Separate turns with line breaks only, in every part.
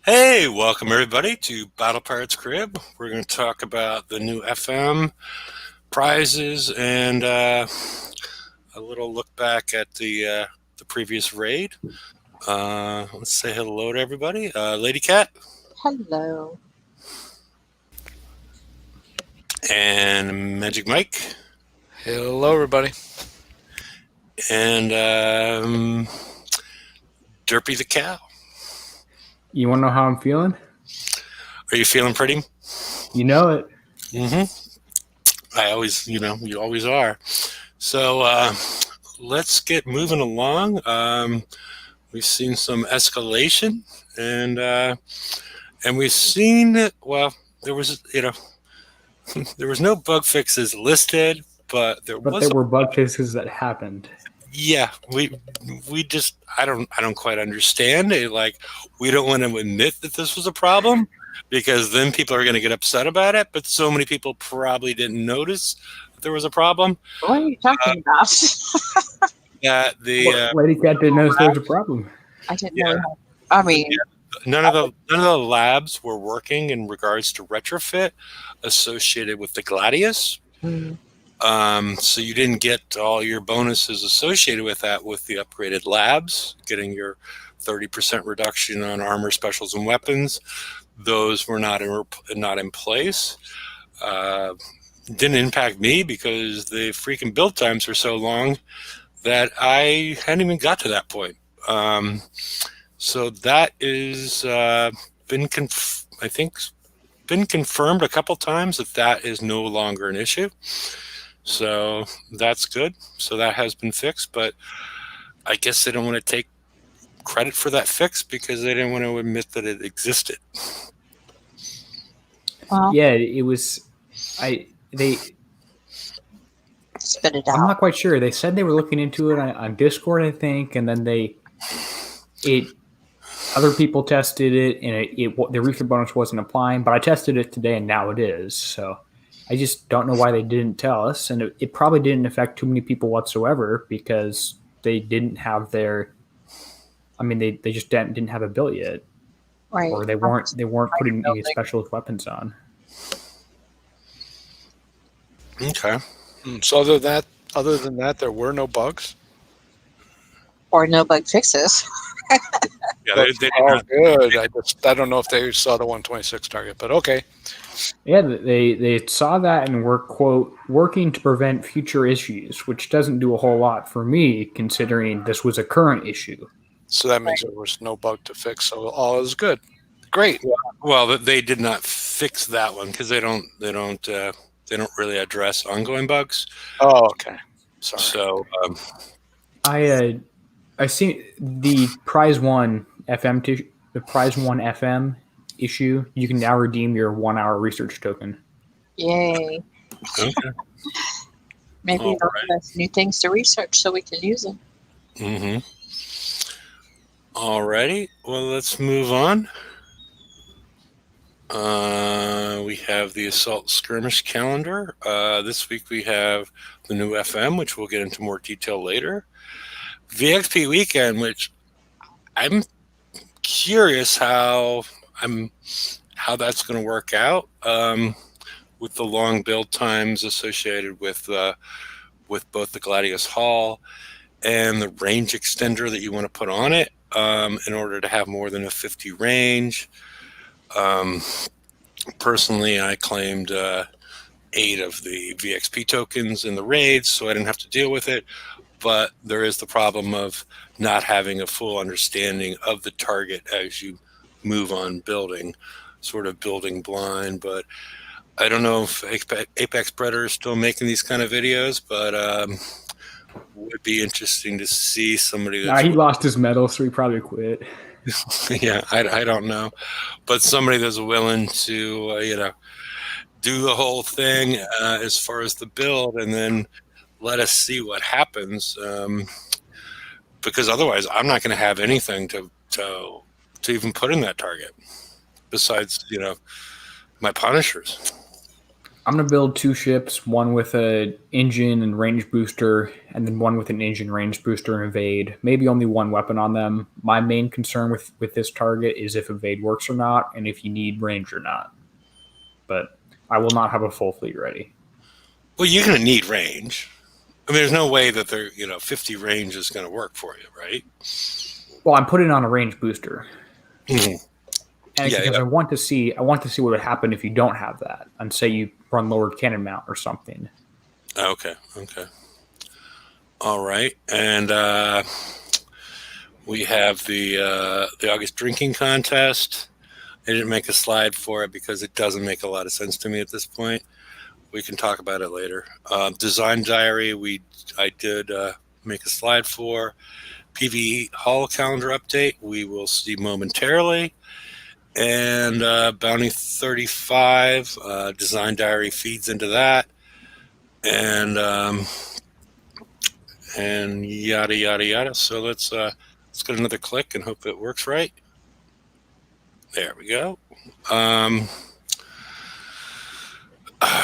Hey, welcome everybody to Battle Pirates Crib. We're going to talk about the new FM prizes and a little look back at the previous raid. Let's say hello to everybody. Lady Cat
Hello.
and Magic Mike
Hello, everybody.
and Derpy the Cow.
You want to know how I'm feeling?
Are you feeling pretty?
You know it.
I always, you always are. So let's get moving along. We've seen some escalation, and we've seen well. There was there was no bug fixes listed, but there
were bug fixes that happened.
Yeah, we just I don't quite understand it. Like, we don't want to admit that this was a problem because then people are going to get upset about it. But so many people probably didn't notice that there was a problem.
What are you talking about?
That the
Lady Cat didn't notice there was a problem.
I didn't know. I mean,
none of the labs were working in regards to retrofit associated with the Gladius. So you didn't get all your bonuses associated with that with the upgraded labs, getting your 30% reduction on armor, specials, and weapons. Those were not in place. Didn't impact me because the freaking build times were so long that I hadn't even got to that point. So that is been confirmed a couple times that is no longer an issue. So that's good. So that has been fixed, but I guess they don't want to take credit for that fix because they didn't want to admit that it existed.
well,
Yeah, it was. They
spit it
I'm
out.
not quite sure. They said they were looking into it on Discord, I think, and then other people tested it, and the refit bonus wasn't applying. But I tested it today, and now it is. So I just don't know why they didn't tell us, and it probably didn't affect too many people whatsoever because they didn't have their. I mean, they just didn't have a build yet,
Right.
or they weren't putting any specialist weapons on.
Okay.
So other than that, there were no bugs.
Or no bug fixes.
Yeah, they did not.
Good. I don't know if they saw the 126 target, but okay.
Yeah, they saw that and were, quote, working to prevent future issues, which doesn't do a whole lot for me considering this was a current issue.
So that means there was no bug to fix. So all is good. Great.
Well, they did not fix that one because they don't really address ongoing bugs.
Oh, okay. Sorry.
So
I seen the Prize One FM the Prize One FM issue. You can now redeem your 1 hour research token.
Yay.
okay.
Maybe
All
they'll
right.
give us new things to research so we can use them.
Mm-hmm. Alrighty. Well, let's move on. We have the Assault Skirmish calendar. This week we have the new FM, which we'll get into more detail later. VXP weekend, which I'm curious how that's going to work out with the long build times associated with both the Gladius Hall and the range extender that you want to put on it in order to have more than a 50 range. Personally, I claimed 8 of the VXP tokens in the raids, so I didn't have to deal with it. But there is the problem of not having a full understanding of the target as you move on building, sort of building blind. But I don't know if Apex Predator is still making these kind of videos, but would be interesting to see somebody that's...
he lost his medal, so he probably quit.
Yeah, I don't know. But somebody that's willing to, do the whole thing as far as the build and then let us see what happens. Because otherwise, I'm not going to have anything to even put in that target besides, my Punishers.
I'm gonna build 2 ships, one with a engine and range booster, and then one with an engine, range booster, and evade. Maybe only one weapon on them. My main concern with this target is if evade works or not, and if you need range or not. But I will not have a full fleet ready.
Well, you're going to need range. I mean, there's no way that 50 range is going to work for you, right?
Well, I'm putting on a range booster.
Mm-hmm.
And because I want to see what would happen if you don't have that, and say you run lowered cannon mount or something.
Okay. All right, and we have the August drinking contest. I didn't make a slide for it because it doesn't make a lot of sense to me at this point. We can talk about it later. Design diary, I did make a slide for. PV Hall calendar update, we will see momentarily. And Bounty 35, design diary feeds into that. And yada, yada, yada. So let's get another click and hope it works right. There we go.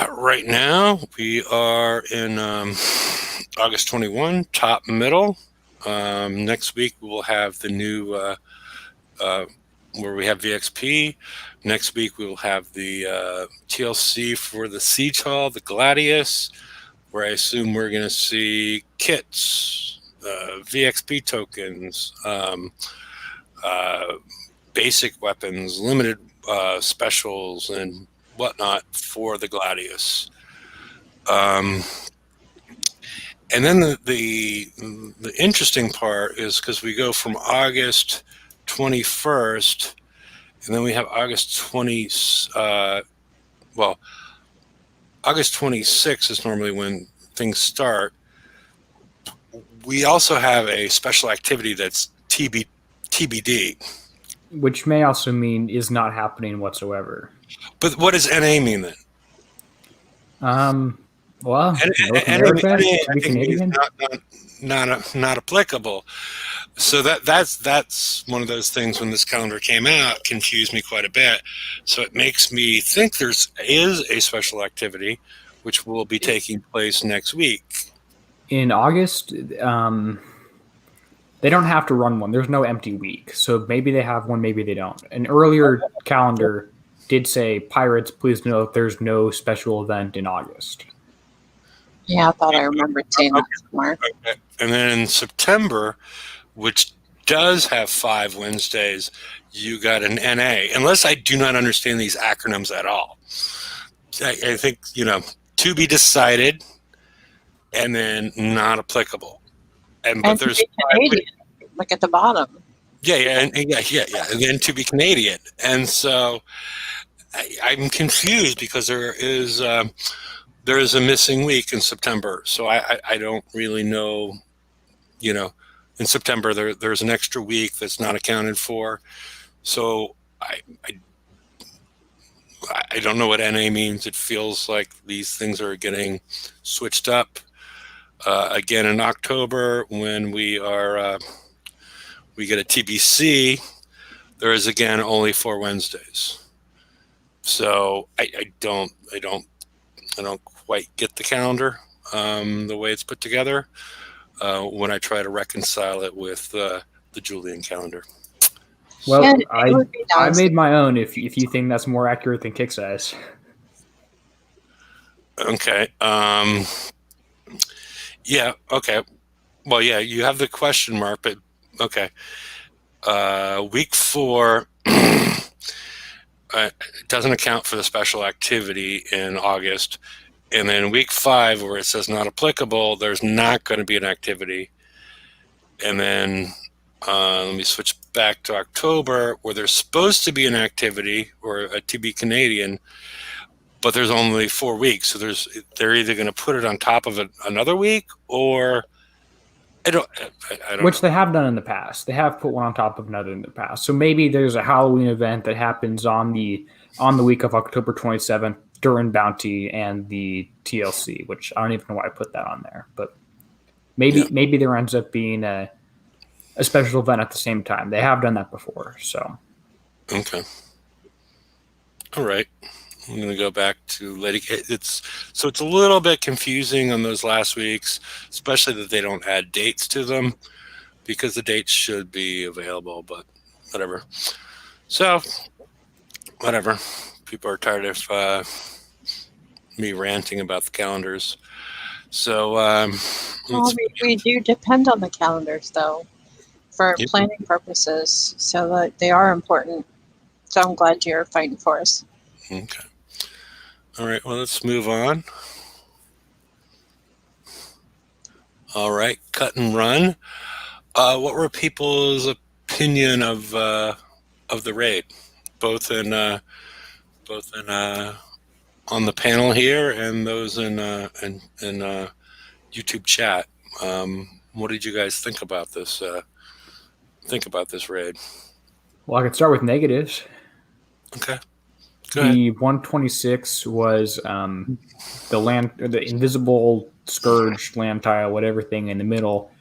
Right now, we are in August 21, top middle. Next week, we will have the new where we have VXP. Next week, we will have the TLC for the Siege Hall, the Gladius, where I assume we're going to see kits, VXP tokens, basic weapons, limited specials, and whatnot for the Gladius. And then the interesting part is because we go from August 21st, and then we have August 20. August 26th is normally when things start. We also have a special activity that's TBD.
Which may also mean is not happening whatsoever.
But what does NA mean then?
Well, North America, to be Canadian,
not applicable. So that's one of those things when this calendar came out confused me quite a bit. So it makes me think there is a special activity which will be taking place next week
in August. They don't have to run one. There's no empty week. So maybe they have one, maybe they don't. An earlier calendar did say, Pirates, please note there's no special event in August.
Yeah, I thought I remembered seeing that somewhere.
Okay. And then in September, which does have 5 Wednesdays, you got an NA. Unless I do not understand these acronyms at all. I think, to be decided and then not applicable. But there's
Canadian. Look at the bottom.
Yeah, and then to be Canadian, and so I'm confused because there is a missing week in September, so I don't really know. In September there's an extra week that's not accounted for, so I don't know what NA means. It feels like these things are getting switched up. Again in October when we get a TBC, there is again only 4 Wednesdays. So I don't quite get the calendar the way it's put together when I try to reconcile it with the Julian calendar.
Well, I made my own. If you think that's more accurate than Kick says.
Okay. Yeah. Okay. Well, yeah. You have the question mark, but okay. Week 4 doesn't account for the special activity in August, and then week 5, where it says not applicable, there's not going to be an activity. And then let me switch back to October, where there's supposed to be an activity or a TB Canadian, but there's only 4 weeks. So they're either going to put it on top of another week, or I don't
Which
know.
They have done in the past. They have put one on top of another in the past. So maybe there's a Halloween event that happens on the week of October 27th during Bounty and the TLC, which I don't even know why I put that on there. But maybe there ends up being a special event at the same time. They have done that before. So
Okay. All right. I'm going to go back to Lady. It's a little bit confusing on those last weeks, especially that they don't add dates to them because the dates should be available, but whatever. So, whatever. People are tired of me ranting about the calendars. So,
Well, we do depend on the calendars, though, for
Yep.
planning purposes, so that they are important. So I'm glad you're fighting for us.
Okay. All right. Well, let's move on. All right. Cut and run. What were people's opinion of the raid, both in on the panel here and those in YouTube chat? What did you guys think about this? Raid?
Well, I can start with negatives.
Okay. Go ahead.
The 126 was the invisible scourge land tile, whatever thing in the middle.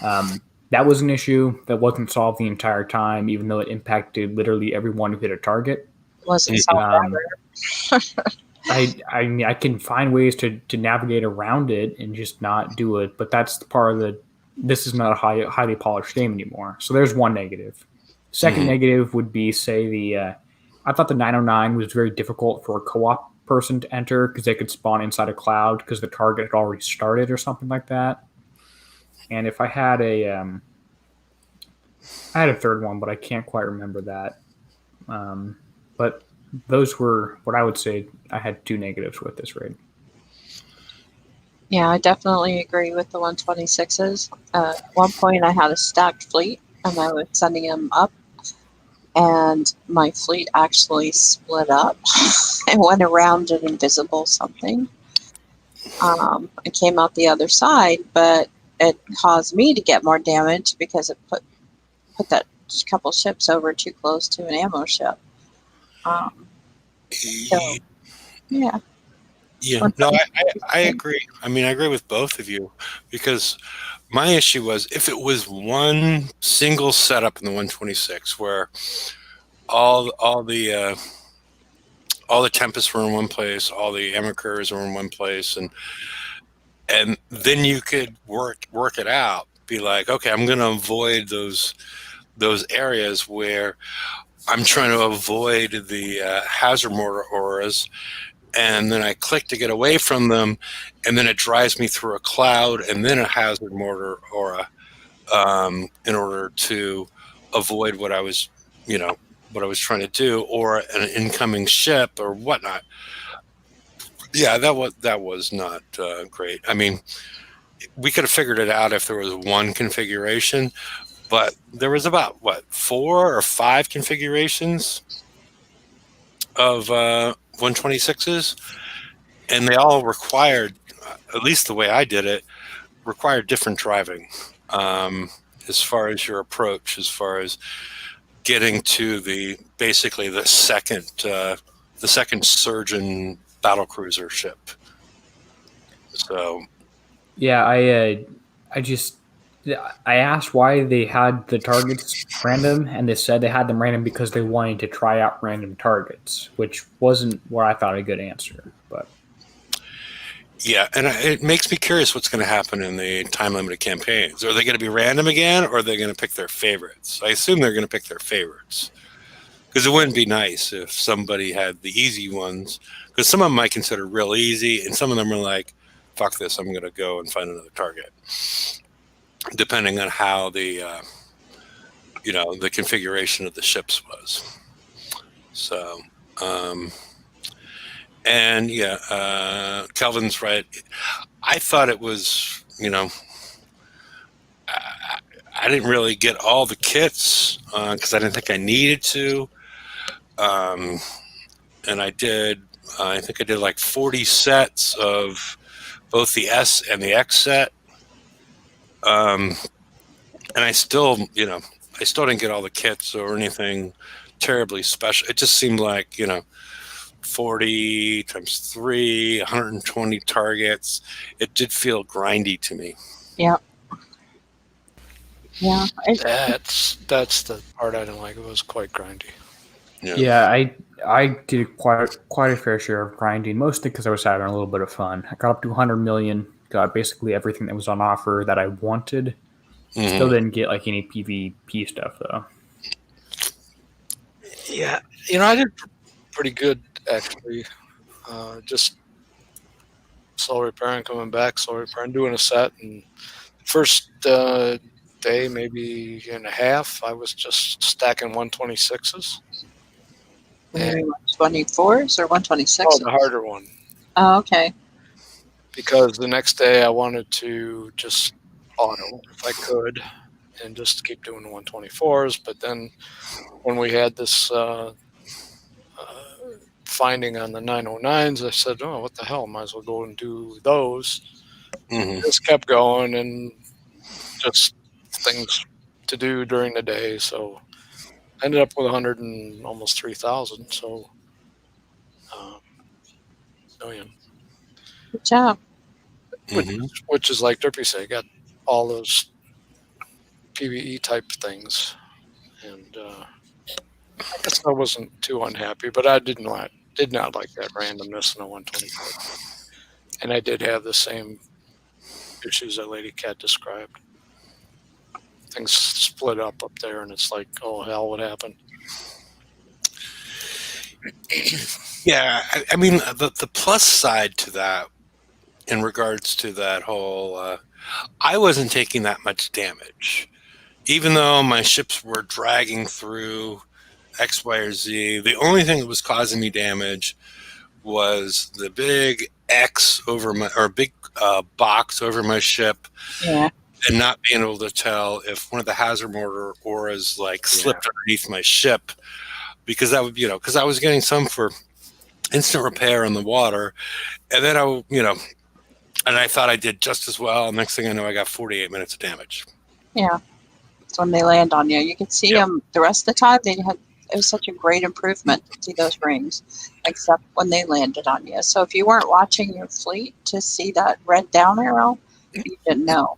That was an issue that wasn't solved the entire time, even though it impacted literally everyone who hit a target.
Wasn't solved ever.
I mean, I can find ways to navigate around it and just not do it, but that's the part of the. This is not a highly polished game anymore. So there's one negative. Second negative would be, say, I thought the 909 was very difficult for a co-op person to enter because they could spawn inside a cloud because the target had already started or something like that. And if I had I had a third one, but I can't quite remember that. But those were what I would say I had two negatives with this raid.
Yeah, I definitely agree with the 126s. At one point, I had a stacked fleet, and I was sending them up, and my fleet actually split up and went around an invisible something. It came out the other side, but it caused me to get more damage because it put that couple ships over too close to an ammo ship. So, yeah.
Yeah, no, I agree. I mean, I agree with both of you because my issue was if it was one single setup in the 126 where all the Tempests were in one place, all the Amicurs were in one place, and then you could work it out. Be like, okay, I'm going to avoid those areas where I'm trying to avoid the hazard mortar auras. And then I click to get away from them, and then it drives me through a cloud and then a hazard mortar aura in order to avoid what I was trying to do, or an incoming ship or whatnot. Yeah, that was not great. I mean, we could have figured it out if there was one configuration, but there was about 4 or 5 configurations of 126s, and they all required, at least the way I did it, required different driving as far as your approach, as far as getting to basically the second surgeon battlecruiser ship. So
yeah, I asked why they had the targets random, and they said they had them random because they wanted to try out random targets, which wasn't what I thought a good answer. But
yeah, and it makes me curious what's going to happen in the time-limited campaigns. Are they going to be random again, or are they going to pick their favorites? I assume they're going to pick their favorites, because it wouldn't be nice if somebody had the easy ones, because some of them I consider real easy, and some of them are like, fuck this, I'm going to go and find another target, depending on how the configuration of the ships was. So, and yeah, Kelvin's right. I thought it was, I didn't really get all the kits because I didn't think I needed to. And I think I did like 40 sets of both the S and the X set. And I still didn't get all the kits or anything terribly special. It just seemed like, 40 times 3, 120 targets. It did feel grindy to me.
Yeah.
That's the part I didn't like. It was quite grindy.
yeah, I did quite a fair share of grinding, mostly because I was having a little bit of fun. I got up to 100 million, got basically everything that was on offer that I wanted. Still didn't get like any PvP stuff though.
Yeah, I did pretty good actually. Just slow repairing, coming back, slow repairing, doing a set, and first day, maybe and a half, I was just stacking 126s. And
124s or 126s?
the harder one.
Oh, okay.
Because the next day I wanted to just auto if I could and just keep doing the 124s. But then when we had this finding on the 909s, I said, oh, what the hell? Might as well go and do those. Just kept going and just things to do during the day. So I ended up with 100 and almost 3,000. So million.
Good job.
Which is like Derpy said, got all those PvE type things. And I guess I wasn't too unhappy, but I did not like that randomness in the 124. And I did have the same issues that Lady Cat described. Things split up there, and it's like, oh hell, what happened?
Yeah, I mean, the plus side to that, in regards to that whole, I wasn't taking that much damage, even though my ships were dragging through X, Y, or Z. The only thing that was causing me damage was the big X over my, or big box over my ship.
Yeah.
And not being able to tell if one of the hazard mortar auras slipped underneath my ship, because that would, because I was getting some for instant repair on the water, and then and I thought I did just as well. Next thing I know, I got 48 minutes of damage.
Yeah. It's when they land on you. You can see them the rest of the time. It was such a great improvement to see those rings, except when they landed on you. So if you weren't watching your fleet to see that red down arrow, you didn't know.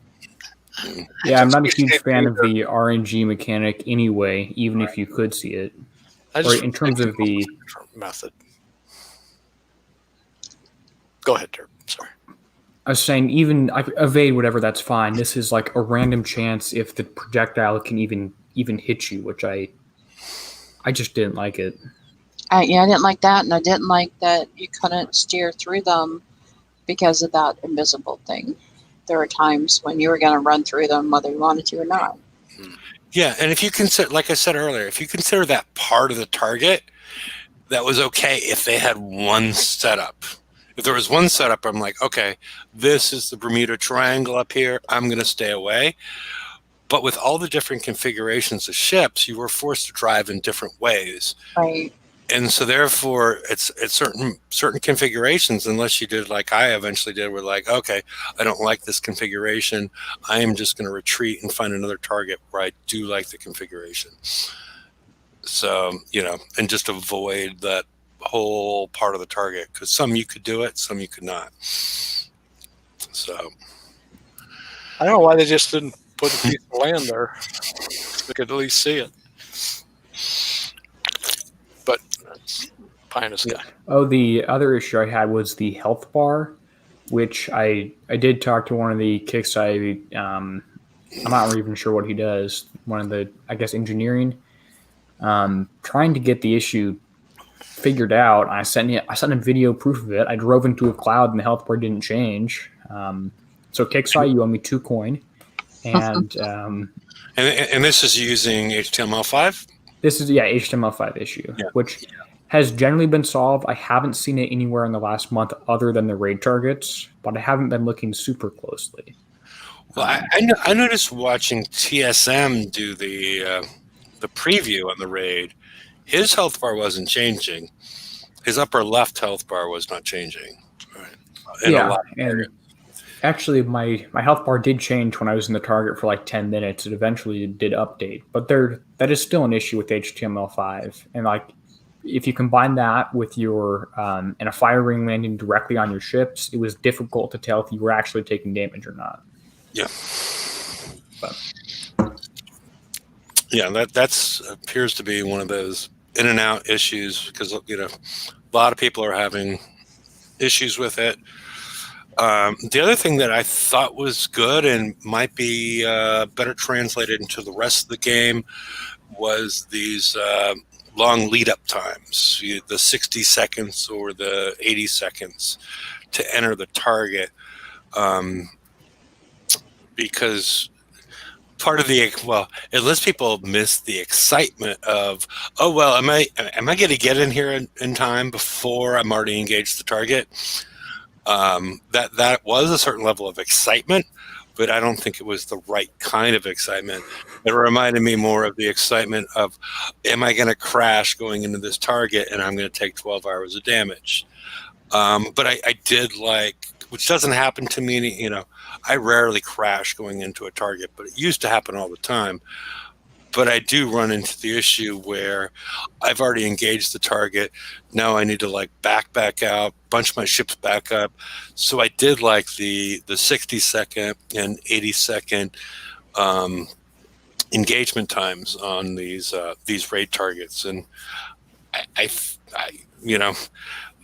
Yeah, I'm not a huge fan of the RNG mechanic anyway, even if you could see it. Or in terms of the
method. Go ahead, Derp. Sorry.
I was saying, even I evade whatever, that's fine. This is like a random chance if the projectile can even hit you, which I just didn't like it.
I didn't like that, and I didn't like that you couldn't steer through them because of that invisible thing. There were times when you were going to run through them whether you wanted to or not.
Yeah, and if you consider, like I said earlier, if you consider that part of the target, that was okay if they had one setup. If there was one setup, I'm like, okay, this is the Bermuda Triangle up here. I'm going to stay away. But with all the different configurations of ships, you were forced to drive in different ways.
Right.
And so therefore, it's certain configurations, unless you did like I eventually did, we're like, okay, I don't like this configuration. I am just going to retreat and find another target where I do like the configuration. So, and just avoid that whole part of the target, because some you could do it, some you could not. So
I don't know why they just didn't put a piece of land there. We could at least see it. But that's pie in the sky.
Oh, the other issue I had was the health bar, which I did talk to one of the kicks. I'm not even sure what he does. One of the, I guess, engineering, trying to get the issue figured out. I sent him video proof of it. I drove into a cloud and the health bar didn't change. So Kicksai, you owe me 2 coin, and
and this is using HTML5.
This is HTML5 issue, which has generally been solved. I haven't seen it anywhere in the last month other than the raid targets, but I haven't been looking super closely.
Well, I noticed watching TSM do the preview on the raid. His health bar wasn't changing. His upper left health bar was not changing. Right.
And actually, my health bar did change when I was in the target for like 10 minutes. It eventually did update, but that is still an issue with HTML5. And like, if you combine that with your and a fire ring landing directly on your ships, it was difficult to tell if you were actually taking damage or not.
Yeah.
But
yeah, that appears to be one of those in and out issues because a lot of people are having issues with it. The other thing that I thought was good and might be better translated into the rest of the game was these long lead up times, the 60 seconds or the 80 seconds to enter the target. Because part of it lets people miss the excitement of, oh well, am I going to get in here in time before I'm already engaged the target? That was a certain level of excitement, but I don't think it was the right kind of excitement. It reminded me more of the excitement of, am I going to crash going into this target and I'm going to take 12 hours of damage? But I did like, which doesn't happen to me, I rarely crash going into a target, but it used to happen all the time. But I do run into the issue where I've already engaged the target. Now I need to back out, bunch my ships back up. So I did like the 60-second and 80-second engagement times on these raid targets. And I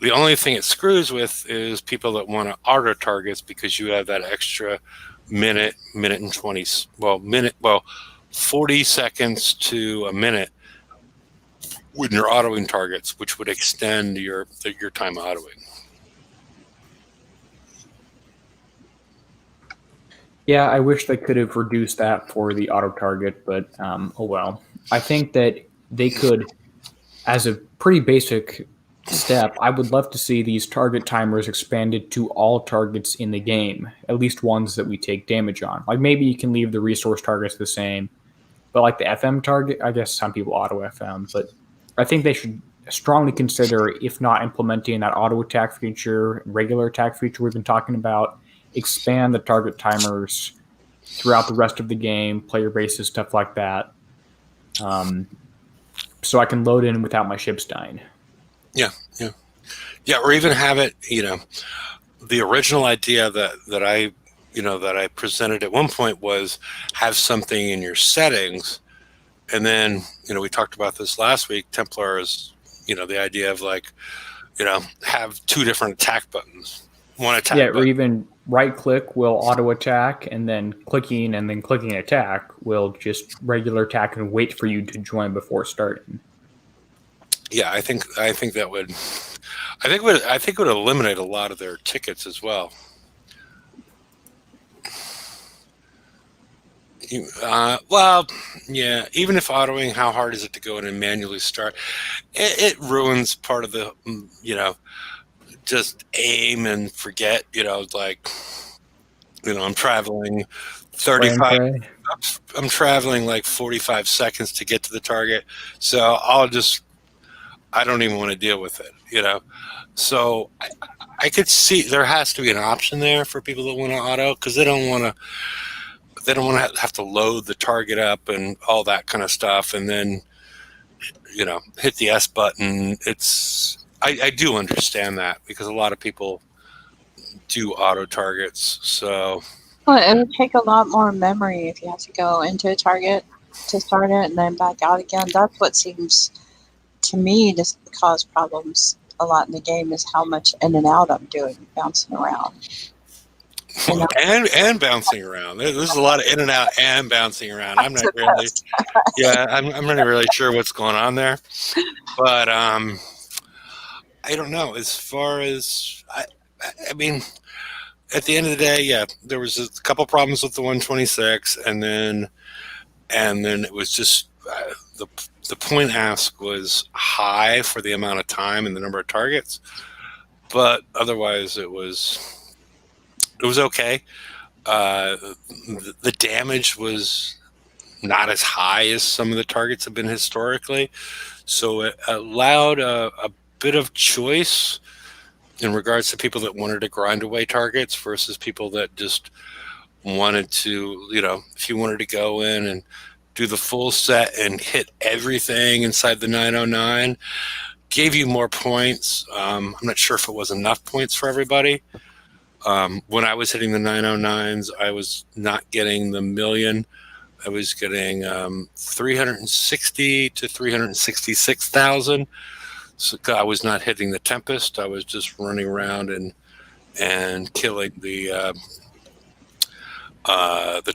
the only thing it screws with is people that want to auto targets because you have that extra minute and 20, 40 seconds to a minute when you're autoing targets, which would extend your time autoing.
Yeah, I wish they could have reduced that for the auto target, but oh well. I think that they could, as a pretty basic step, I would love to see these target timers expanded to all targets in the game, at least ones that we take damage on. Like maybe you can leave the resource targets the same, but like the FM target, I guess some people auto FM, but I think they should strongly consider, if not implementing that auto attack feature, regular attack feature we've been talking about, expand the target timers throughout the rest of the game, player bases, stuff like that. So I can load in without my ships dying.
Yeah. Or even have it, the original idea that I presented at one point was have something in your settings. And then, we talked about this last week, Templar is, the idea of have two different attack buttons. One attack button.
Or even right click will auto attack, and then clicking attack will just regular attack and wait for you to join before starting.
Yeah, I think that would, it would eliminate a lot of their tickets as well. Even if autoing, how hard is it to go in and manually start? It ruins part of the, just aim and forget, I'm traveling 35, I'm traveling 45 seconds to get to the target. So I don't even want to deal with it, So I could see there has to be an option there for people that want to auto, because they don't want to have to load the target up and all that kind of stuff, and then hit the S button. I do understand that, because a lot of people do auto targets. So
it would take a lot more memory if you have to go into a target to start it and then back out again. That's what seems to me to cause problems a lot in the game, is how much in and out I'm doing, bouncing around.
And bouncing around. There's a lot of in and out and bouncing around. I'm not really, I'm not really sure what's going on there, but I don't know. As far as I mean, at the end of the day, there was a couple problems with the 126, and then it was just the point ask was high for the amount of time and the number of targets, but otherwise it was okay. The damage was not as high as some of the targets have been historically, so it allowed a bit of choice in regards to people that wanted to grind away targets versus people that just wanted to, if you wanted to go in and do the full set and hit everything inside the 909, gave you more points. I'm not sure if it was enough points for everybody. When I was hitting the 909s, I was not getting the million I was getting 360 to 366,000. So I was not hitting the Tempest. I was just running around and killing the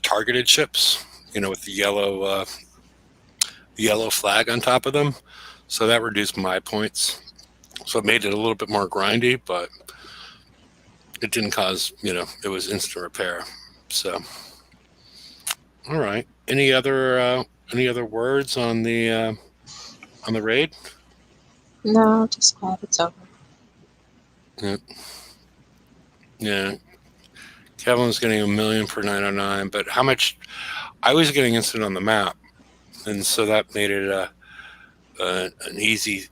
targeted ships, with the yellow flag on top of them. So that reduced my points. So it made it a little bit more grindy, but it didn't cause, it was instant repair. So, all right. Any other words on the raid?
No, just glad it's over.
Yeah. Kevin was getting 1 million for 909, but how much? I was getting instant on the map, and so that made it an easy,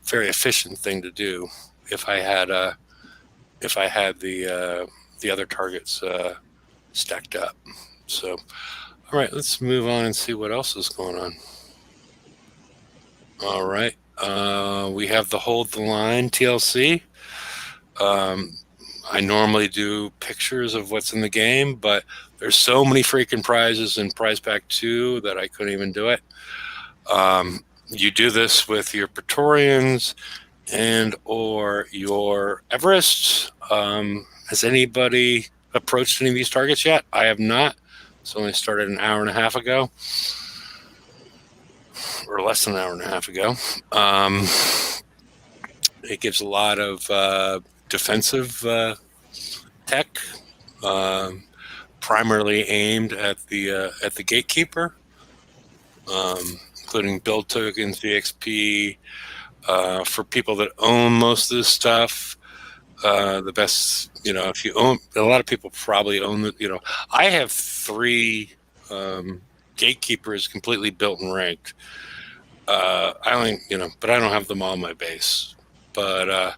very efficient thing to do if I had the other targets stacked up. So, all right, let's move on and see what else is going on. All right, we have the Hold the Line TLC. I normally do pictures of what's in the game, but there's so many freaking prizes in Prize Pack 2 that I couldn't even do it. You do this with your Praetorians and or your Everest. Has anybody approached any of these targets yet? I have not. It's only started an hour and a half ago, or less than an hour and a half ago. It gives a lot of defensive tech, primarily aimed at the gatekeeper, including build tokens, VXP. For people that own most of this stuff, the best, if you own, a lot of people probably own the, I have 3 gatekeepers completely built and ranked. I only, but I don't have them all in my base. But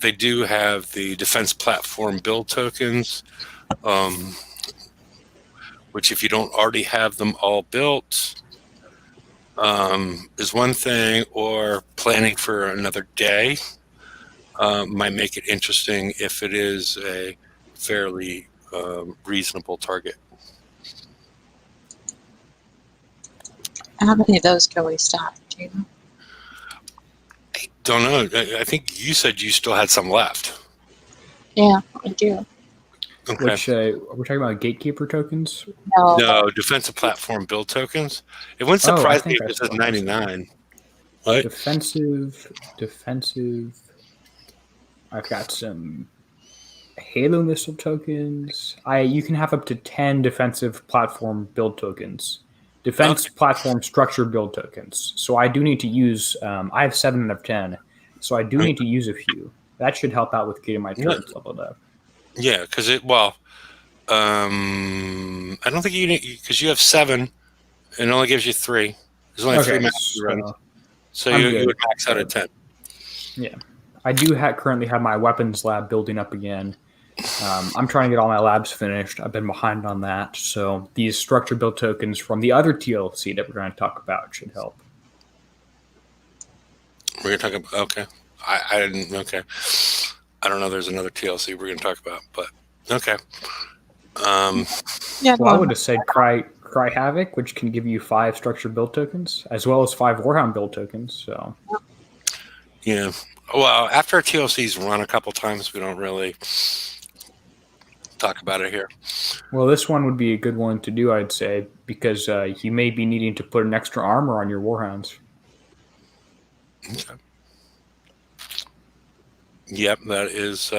they do have the defense platform build tokens, which if you don't already have them all built, is one thing, or planning for another day might make it interesting if it is a fairly reasonable target.
How many of those can we stack? Do you know?
I don't know. I think you said you still had some left.
Yeah, I do.
Okay.
Which we're talking about gatekeeper tokens.
No, defensive platform build tokens. It wouldn't surprise me if it says 99. What?
Defensive. I've got some Halo missile tokens. You can have up to 10 defensive platform build tokens. Defense platform structure build tokens. So I do need to use. I have 7 out of 10. So I do need to use a few. That should help out with getting my turrets leveled up. Yeah,
because I don't think you need, because you have 7, and it only gives you 3. There's only 3 max runs, so you would max out at 10.
Yeah, I do currently have my weapons lab building up again. I'm trying to get all my labs finished. I've been behind on that, so these structure build tokens from the other TLC that we're going to talk about should help.
We're going to talk about, okay. I didn't, okay. I don't know there's another TLC we're going to talk about, but okay.
Well, I would have said Cry Havoc, which can give you 5 structure build tokens, as well as 5 Warhound build tokens. So,
yeah. Well, after our TLC's run a couple times, we don't really talk about it here.
Well, this one would be a good one to do, I'd say, because you may be needing to put an extra armor on your Warhounds.
Okay. Yep, that is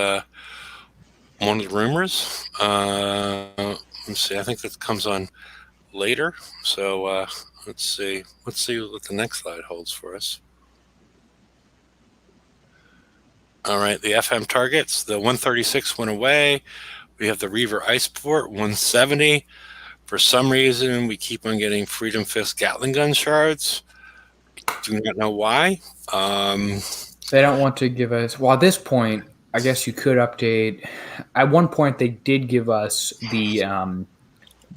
one of the rumors. Let's see. I think that comes on later. So let's see. Let's see what the next slide holds for us. All right, the FM targets. The 136 went away. We have the Reaver Iceport 170. For some reason, we keep on getting Freedom Fist Gatling gun shards. Do not know why.
They don't want to give us. Well, at this point, I guess you could update. At one point, they did give us the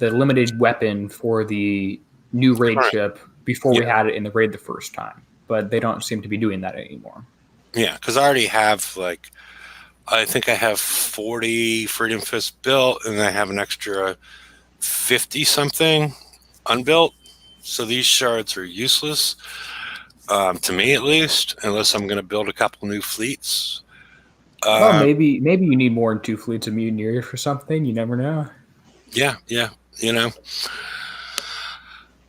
limited weapon for the new raid ship before we had it in the raid the first time, but they don't seem to be doing that anymore.
Yeah, because I already have like I think I have 40 Freedom Fists built, and I have an extra 50 something unbuilt. So these shards are useless, to me at least, unless I'm going to build a couple new fleets.
Well, maybe you need more than 2 fleets of mutineers for something. You never know.
Yeah, yeah. You know,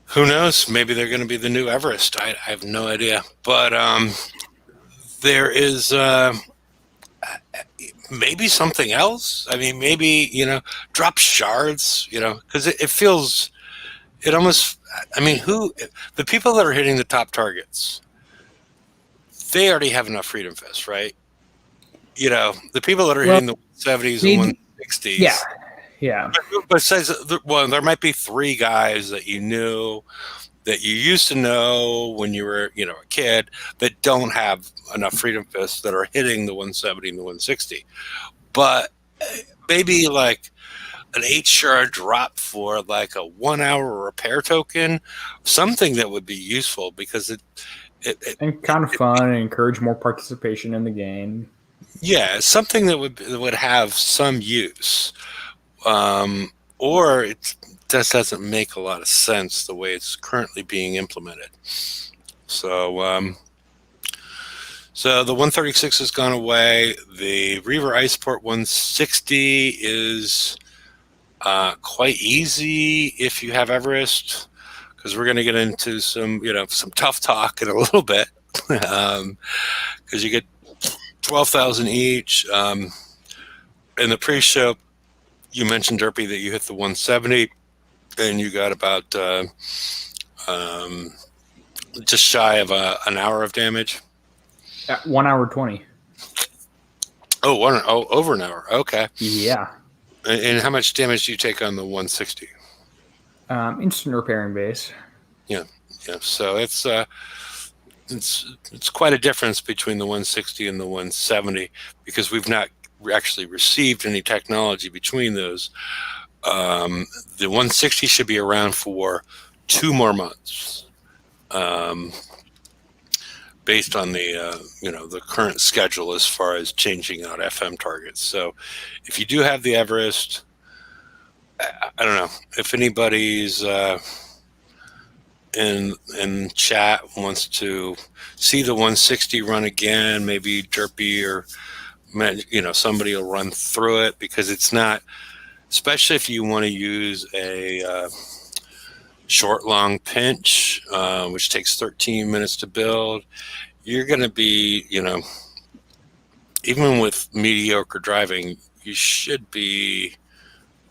who knows? Maybe they're going to be the new Everest. I have no idea. But there is maybe something else. I mean, maybe, drop shards, because it feels, it almost, I mean, the people that are hitting the top targets, they already have enough Freedom Fists, right? The people that are
Well,
hitting the 170s and
maybe.
160s.
Yeah. Yeah.
Besides, well, there might be 3 guys that you knew that you used to know when you were, a kid that don't have enough Freedom Fists that are hitting the 170 and the 160. But maybe like an 8-shard drop for like a 1-hour repair token, something that would be useful because
And kind of fun and encourage more participation in the game.
yeah, something that would have some use. Or it just doesn't make a lot of sense the way it's currently being implemented. So, so the 136 has gone away. The Reaver Iceport 160 is quite easy if you have Everest, because we're going to get into some tough talk in a little bit, because you get 12,000 each. In the pre-show, you mentioned, Derpy, that you hit the 170, and you got about just shy of an hour of damage.
1 hour 20.
Oh, over an hour. Okay.
Yeah.
And how much damage do you take on the 160?
Instant repairing base.
Yeah. So it's quite a difference between the 160 and the 170, because we've not actually received any technology between those. The 160 should be around for 2 more months, based on the current schedule as far as changing out FM targets. So if you do have the Everest, I don't know if anybody's in chat wants to see the 160 run again. Maybe Derpy or somebody will run through it, because it's not, especially if you want to use a short long pinch, which takes 13 minutes to build. You're going to be, even with mediocre driving, you should be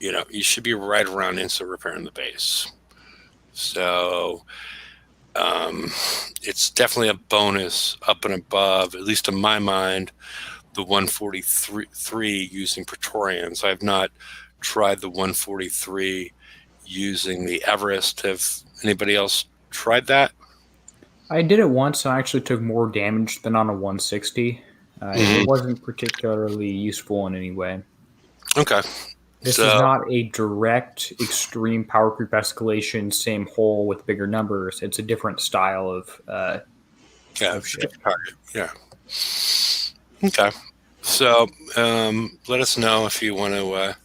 right around instant repair in the base. So it's definitely a bonus up and above, at least in my mind, the 143 using Praetorians. I've not tried the 143 using the Everest. Have anybody else tried that?
I did it once. I actually took more damage than on a 160. It wasn't particularly useful in any way.
Okay.
This is not a direct extreme power creep escalation, same hole with bigger numbers. It's a different style of ship.
Target. Yeah. Okay. So let us know if you want to,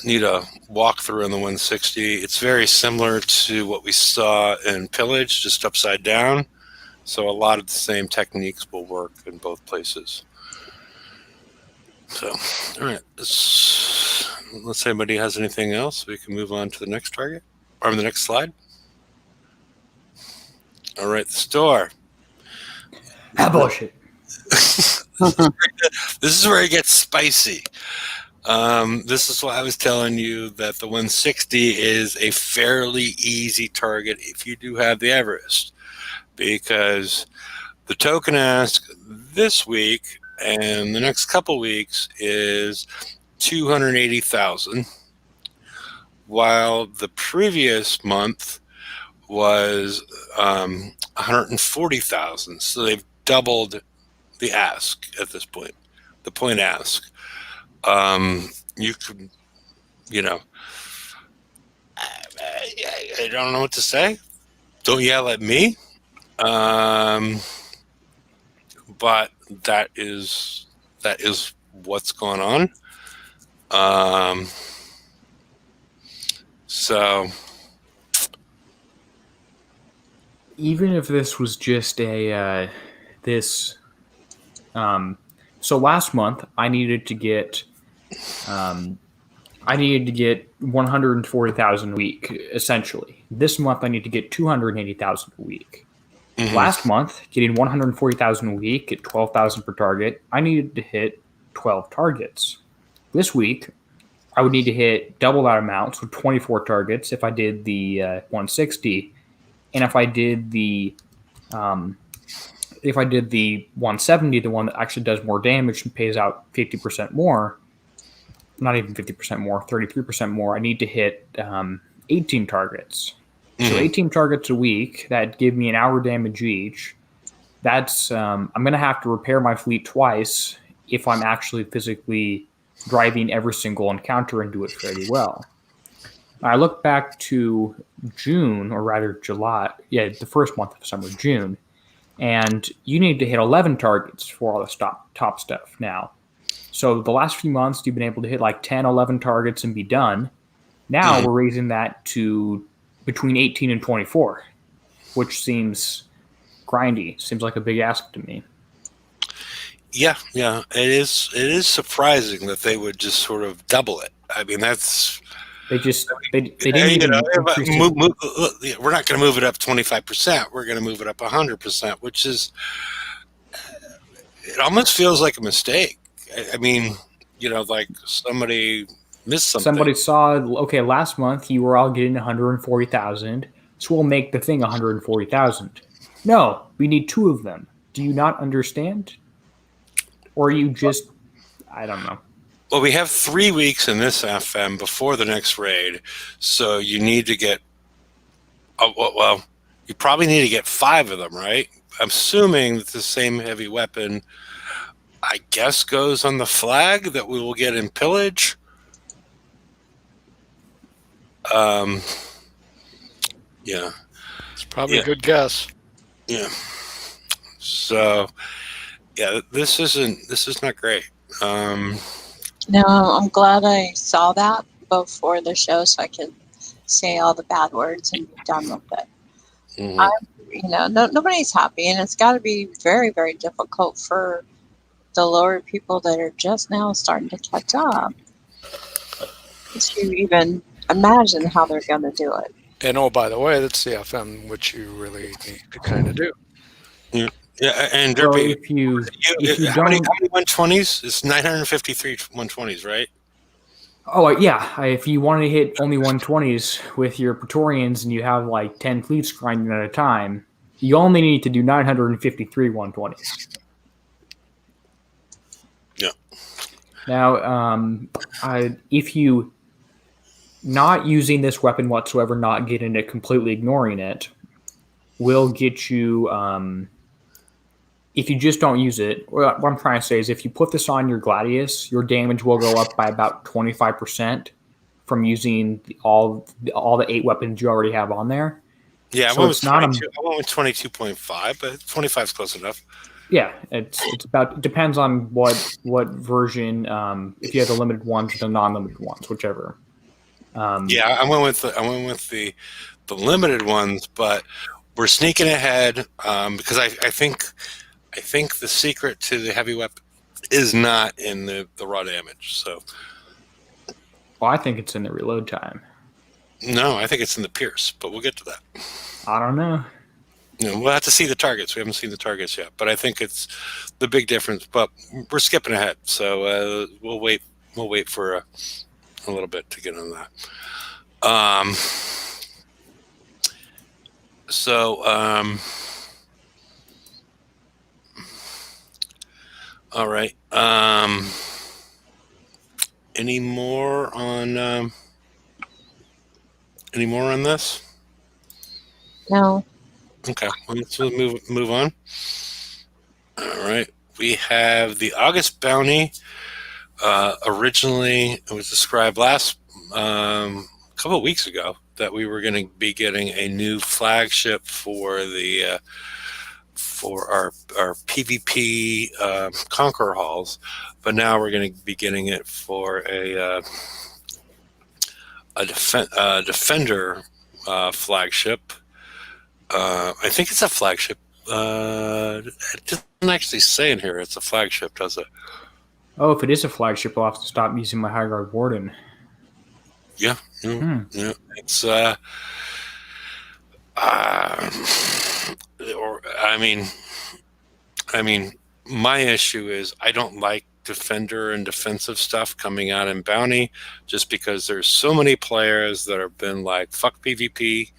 need a walkthrough on the 160. It's very similar to what we saw in Pillage, just upside down. So a lot of the same techniques will work in both places. So, all right. Unless anybody has anything else, we can move on to the next target, or the next slide. All right, the store.
Bullshit.
This is where it gets spicy. This is why I was telling you that the 160 is a fairly easy target if you do have the Everest, because the token ask this week and the next couple weeks is 280,000, while the previous month was 140,000. So they've doubled the ask at this point, the point ask. You could, I don't know what to say. Don't yell at me. But that is that is what's going on. So
even if this was just so last month I needed to get 140,000 a week essentially. This month I need to get 280,000 a week. Last month, getting 140,000 a week at 12,000 per target, I needed to hit 12 targets. This week, I would need to hit double that amount, so 24 targets if I did the 160, and if I did the 170, the one that actually does more damage and pays out 50% more, not even 50% more, 33% more, I need to hit 18 targets. So 18 targets a week, that give me an hour damage each. That's I'm going to have to repair my fleet twice if I'm actually physically driving every single encounter and do it fairly well. I look back to June, or rather July, the first month of summer, June, and you need to hit 11 targets for all the top stuff now. So the last few months, you've been able to hit like 10, 11 targets and be done. Now we're raising that to between 18 and 24, which seems grindy. Seems like a big ask to me.
Yeah, it is surprising that they would just sort of double it. I mean, that's
they didn't even
we're not going to move it up 25%. We're going to move it up 100%, which is, it almost feels like a mistake. I mean, like somebody missed something.
Somebody saw, okay, last month you were all getting 140,000, so we'll make the thing 140,000. No, we need 2 of them. Do you not understand? Or you just, I don't know.
Well, we have 3 weeks in this FM before the next raid, so you need to get, you probably need to get 5 of them, right? I'm assuming that the same heavy weapon, I guess, goes on the flag that we will get in pillage. Yeah.
It's probably a good guess.
Yeah. So, yeah, this is not great.
No, I'm glad I saw that before the show so I could say all the bad words and be done with it. Nobody's happy, and it's got to be very, very difficult for the lower people that are just now starting to catch up to even imagine how they're going to do it.
And oh, by the way, that's the FM, which you really need to kind of do.
Yeah, and Derpy,
if you
how many 120s? It's 953 120s, right?
Oh, yeah. If you want to hit only 120s with your Praetorians and you have like 10 fleets grinding at a time, you only need to do 953 120s.
Yeah.
Now, if you not using this weapon whatsoever, not getting it, completely ignoring it, will get you... if you just don't use it, what I'm trying to say is if you put this on your Gladius, your damage will go up by about 25% from using all the 8 weapons you already have on there.
Yeah, so I went with 22.5, but 25 is close enough.
Yeah, it's about, it depends on what version, if you have the limited ones or the non-limited ones, whichever.
Yeah, I went with the limited ones, but we're sneaking ahead because I think the secret to the heavy weapon is not in the raw damage. So,
well, I think it's in the reload time.
No, I think it's in the pierce, but we'll get to that.
I don't know.
We'll have to see the targets. We haven't seen the targets yet, but I think it's the big difference. But we're skipping ahead, so we'll wait. We'll wait for a little bit to get on that. All right. Any more on this?
No.
Okay. Well, let's move on. All right. We have the August bounty. Originally, it was described last couple of weeks ago that we were going to be getting a new flagship for the for our PvP Conqueror halls, but now we're going to be getting it for a Defender flagship. I think it's a flagship. It doesn't actually say in here it's a flagship, does it?
Oh, if it is a flagship, I'll have to stop using my High Guard Warden.
Yeah.
Hmm.
Yeah. It's or I mean, my issue is I don't like defender and defensive stuff coming out in Bounty, just because there's so many players that have been like, fuck PvP.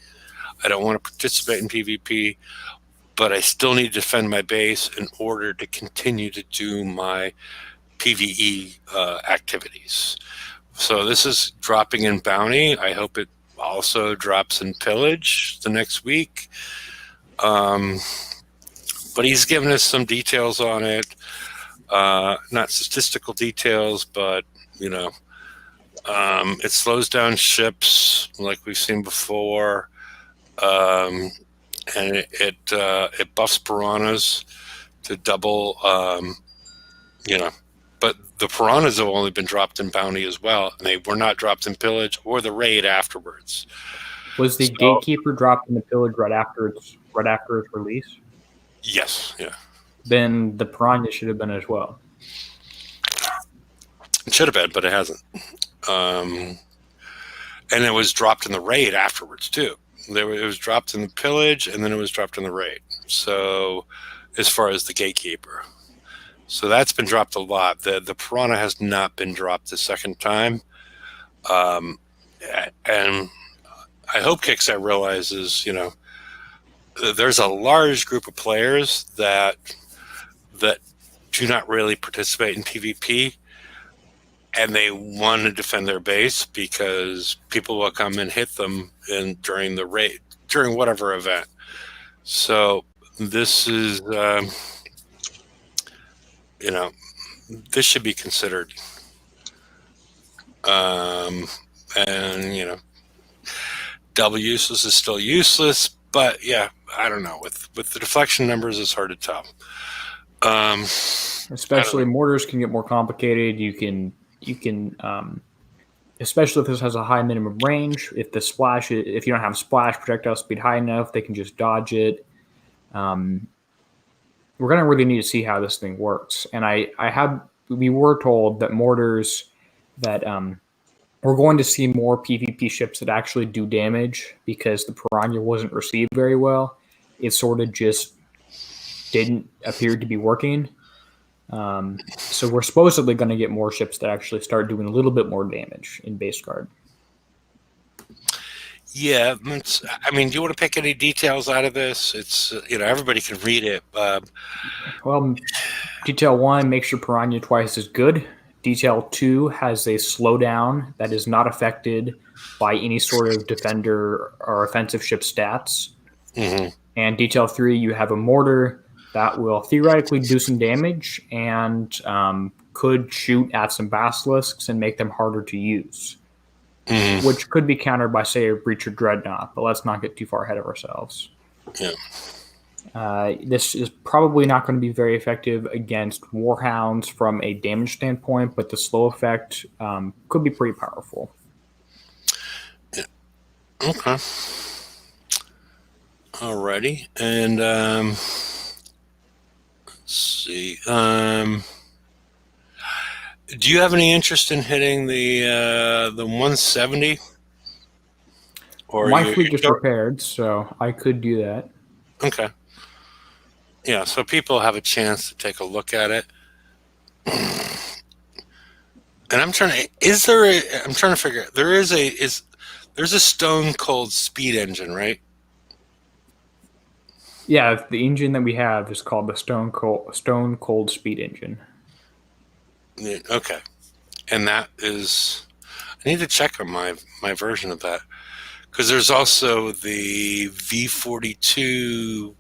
I don't want to participate in PvP, but I still need to defend my base in order to continue to do my PvE activities. So this is dropping in Bounty. I hope it also drops in Pillage the next week. But he's given us some details on it. Not statistical details, but, it slows down ships like we've seen before. And it buffs piranhas to double, but the piranhas have only been dropped in Bounty as well, and they were not dropped in Pillage or the raid afterwards.
Was the Gatekeeper dropped in the Pillage right after its release?
Yes, yeah.
Then the Piranha should have been as well.
It should have been, but it hasn't. And it was dropped in the raid afterwards too. It was dropped in the Pillage, and then it was dropped in the raid. So, as far as the Gatekeeper, so that's been dropped a lot. The Piranha has not been dropped the second time, and I hope Kickset realizes, there's a large group of players that do not really participate in PvP, and they want to defend their base because people will come and hit them during the raid, during whatever event. So this is, this should be considered. And, double useless is still useless, but yeah, I don't know. With the deflection numbers, it's hard to tell.
Especially mortars can get more complicated. You can, especially if this has a high minimum range. If you don't have splash projectile speed high enough, they can just dodge it. We're gonna really need to see how this thing works. And we were told that mortars that we're going to see more PvP ships that actually do damage because the Piranha wasn't received very well. It sort of just didn't appear to be working. So we're supposedly going to get more ships that actually start doing a little bit more damage in base guard.
Yeah, do you want to pick any details out of this? It's, everybody can read it.
Well, detail 1 makes your Piranha twice as good. Detail 2 has a slowdown that is not affected by any sort of defender or offensive ship stats.
Mm-hmm.
And detail 3, you have a mortar that will theoretically do some damage and could shoot at some basilisks and make them harder to use, which could be countered by, say, a Breacher Dreadnought, but let's not get too far ahead of ourselves.
Yeah.
This is probably not going to be very effective against Warhounds from a damage standpoint, but the slow effect could be pretty powerful.
Yeah. Okay. Alrighty. And let's see. Do you have any interest in hitting the 170? Or
my fleet is repaired, so I could do that.
Okay. Yeah, so people have a chance to take a look at it. And I'm trying to figure, there's a Stone Cold speed engine, right?
Yeah, the engine that we have is called the Stone Cold speed engine.
Yeah, okay. And that is, I need to check on my version of that. Because there's also the V42.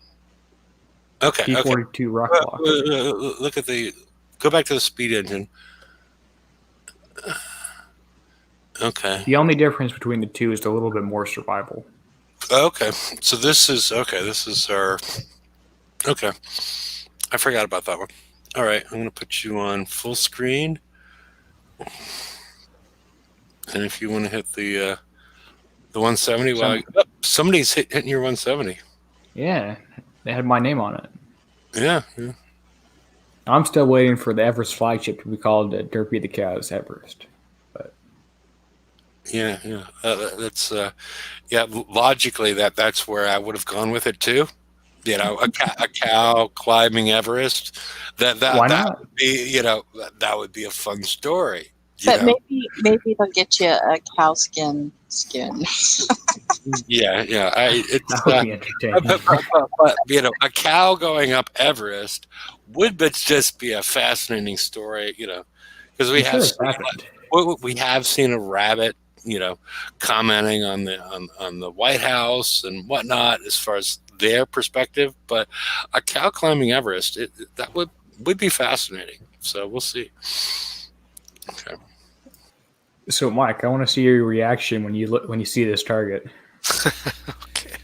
Okay.
V42 Rockblock.
Look at go back to the speed engine. Okay.
The only difference between the two is a little bit more survival.
Okay. So this is our Okay. I forgot about that one. All right, I'm going to put you on full screen. And if you want to hit the 170, well, somebody's hitting your 170.
Yeah, they had my name on it.
Yeah, yeah.
I'm still waiting for the Everest flagship to be called Derpy the Cow's Everest. But
Yeah, yeah. Yeah. Logically, that's where I would have gone with it too. You know, a cow climbing Everest.
why
That
not?
would be, that would be a fun story. You
But
know.
maybe they'll get you a cow skin.
Yeah, yeah.
That would be entertaining.
But a cow going up Everest would but just be a fascinating story. Because
I'm sure it's happened.
we have seen a rabbit, commenting on the White House and whatnot as far as their perspective. But a cow climbing Everest, that would be fascinating. So we'll see. Okay.
So, Mike, I want to see your reaction when you see this target.
Okay.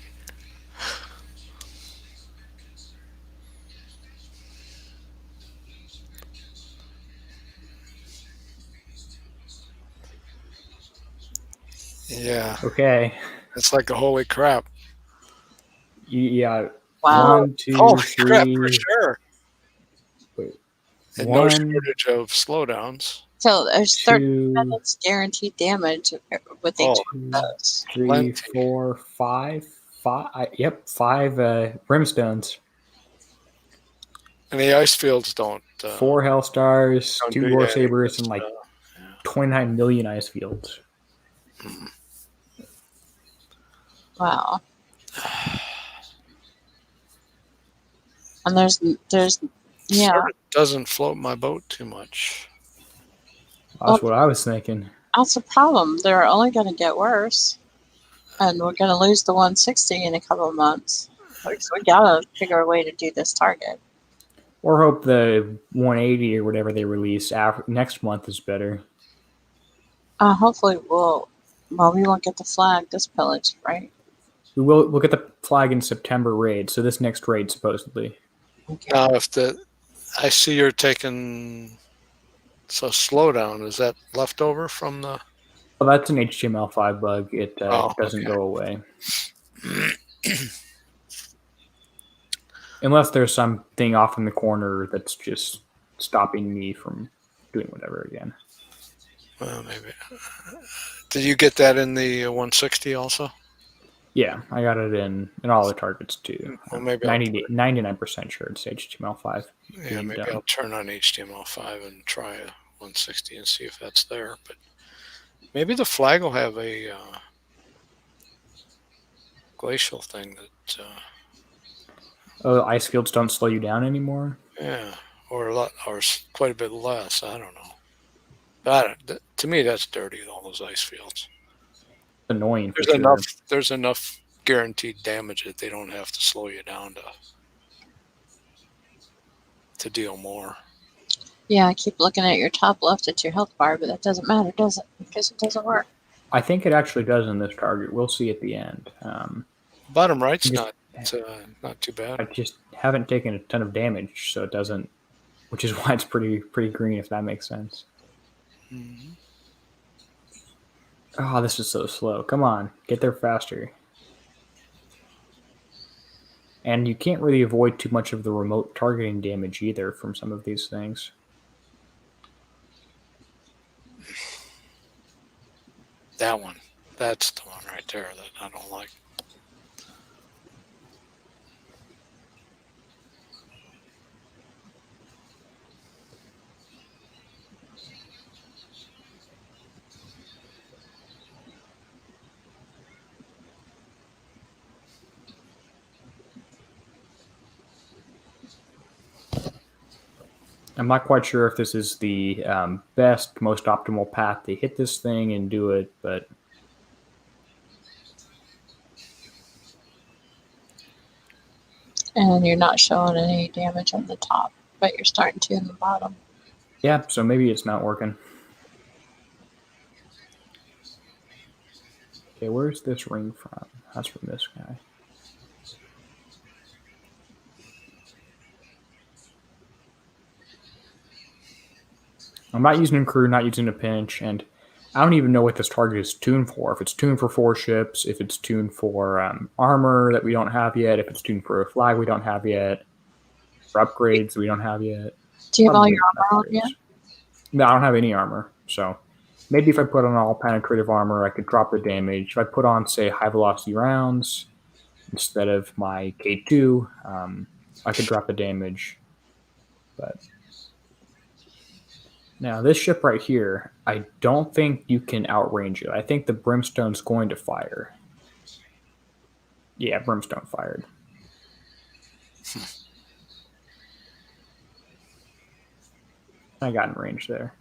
Yeah,
Okay.
it's like a holy crap.
Yeah.
Wow.
One, two,
Holy crap, for
three.
sure.
Wait,
And no
one,
shortage of slowdowns.
So there's 30
two,
minutes guaranteed damage with each
Oh,
one of those.
three,
plenty.
4, 5. Yep, 5 brimstones.
And the ice fields don't
4 Hellstars,
don't
2
do
War
any of
Sabers,
this
and like
stuff. Yeah.
29 million ice fields.
Wow. And there's yeah.
Sort of doesn't float my boat too much.
That's what I was thinking.
That's the problem. They're only going to get worse, and we're going to lose the 160 in a couple of months. So we gotta figure a way to do this target.
Or hope the 180 or whatever they release next month is better.
Hopefully we won't get the flag this pillage, right?
We'll get the flag in September raid. So this next raid supposedly.
Okay.
Now, I see you're taking slowdown. Is that leftover from the?
Well, that's an HTML5 bug. It doesn't
Okay.
go away unless there's something off in the corner that's just stopping me from doing whatever again.
Well, maybe. Did you get that in the 160 also?
Yeah, I got it in all the targets too.
Well, maybe
99% sure it's HTML5.
Yeah, maybe I'll turn on HTML5 and try a 160 and see if that's there. But maybe the flag will have a glacial thing that.
Oh, ice fields don't slow you down anymore.
Yeah, or a lot, or quite a bit less. I don't know. But to me, that's dirty. All those ice fields.
Annoying for
There's
sure.
There's enough guaranteed damage that they don't have to slow you down to deal more.
Yeah, I keep looking at your top left at your health bar, but that doesn't matter, does it? Because it doesn't work.
I think it actually does in this target. We'll see at the end.
Bottom right's
just-
not too bad.
I just haven't taken a ton of damage, so it doesn't. Which is why it's pretty green, if that makes sense.
Mm-hmm.
Oh, this is so slow. Come on, get there faster. And you can't really avoid too much of the remote targeting damage either from some of these things.
That one. That's the one right there that I don't like.
I'm not quite sure if this is the best, most optimal path to hit this thing and do it, but
And you're not showing any damage on the top, but you're starting to in the bottom.
yeah, so maybe it's not working. Okay, where's this ring from? That's from this guy. I'm not using a crew, not using a pinch, and I don't even know what this target is tuned for. If it's tuned for 4 ships, if it's tuned for armor that we don't have yet, if it's tuned for a flag we don't have yet, for upgrades we don't have yet.
Do you have all
Probably
your armor on yet?
No, I don't have any armor. So maybe if I put on all penetrative armor, I could drop the damage. If I put on, say, high velocity rounds instead of my K2, I could drop the damage. But now this ship right here, I don't think you can outrange it. I think the Brimstone's going to fire. Yeah, Brimstone fired. I got in range there.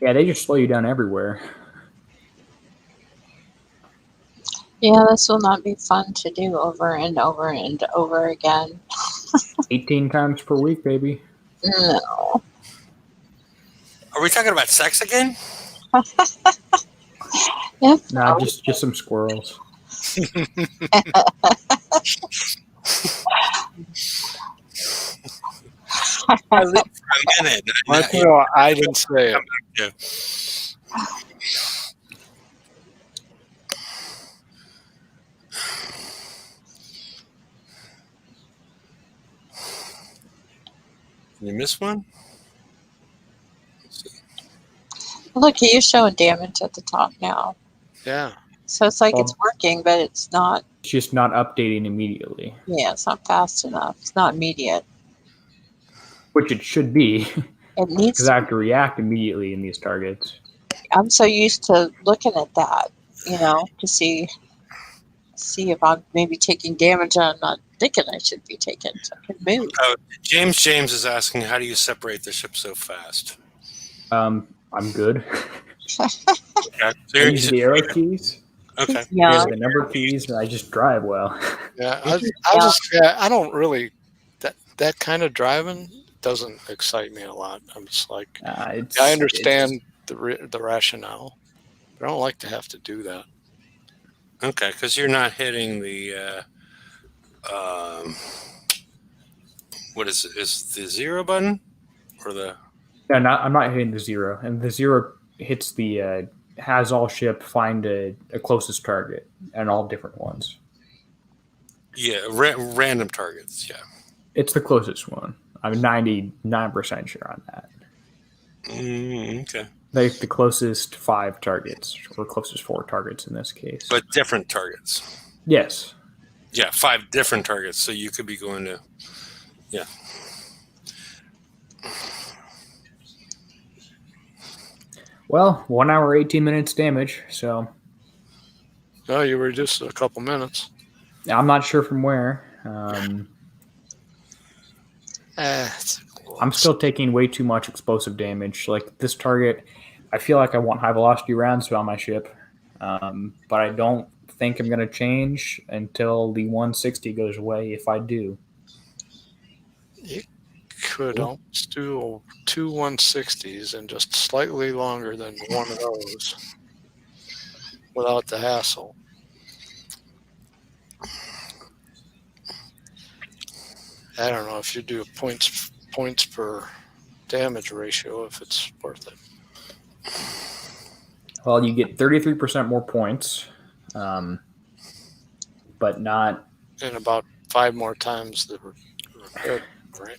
Yeah, they just slow you down everywhere.
Yeah, this will not be fun to do over and over and over again.
18 times per week, baby.
No.
Are we talking about sex again?
If
Nah, just some squirrels.
I lived for a minute.
I didn't say it.
Yeah. You miss one?
Look, he is showing damage at the top now.
Yeah.
So it's like it's working, but it's not.
It's just not updating immediately.
Yeah, it's not fast enough. It's not immediate.
Which it should be.
It needs
Because I have to react immediately in these targets.
I'm so used to looking at that, to see if I'm maybe taking damage I'm not thinking I should be taking. So I can move.
James is asking, how do you separate the ship so fast?
I'm good.
Okay.
I use the arrow keys.
Okay.
Yeah.
The number keys, and I just drive well.
Yeah, I don't really that kind of driving doesn't excite me a lot. I'm just like, I understand the rationale, but I don't like to have to do that.
Okay, because you're not hitting the what is it? Is the 0 button or the?
No, I'm not hitting the 0, and the 0 hits the has all ship find a closest target, and all different ones.
Yeah, random targets. Yeah,
it's the closest one. I'm 99% sure on that.
Okay.
Like the closest 5 targets, or closest 4 targets in this case.
But different targets.
Yes.
Yeah, 5 different targets. So you could be going to, yeah.
Well, 1 hour, 18 minutes damage. So.
No, you were just a couple minutes.
I'm not sure from where. I'm still taking way too much explosive damage. Like this target, I feel like I want high velocity rounds on my ship, but I don't think I'm going to change until the 160 goes away. If I do,
you could almost do 2 160s and just slightly longer than one of those without the hassle. I don't know if you do points per damage ratio, if it's worth it.
Well, you get 33% more points, but not.
And about 5 more times the repair, right?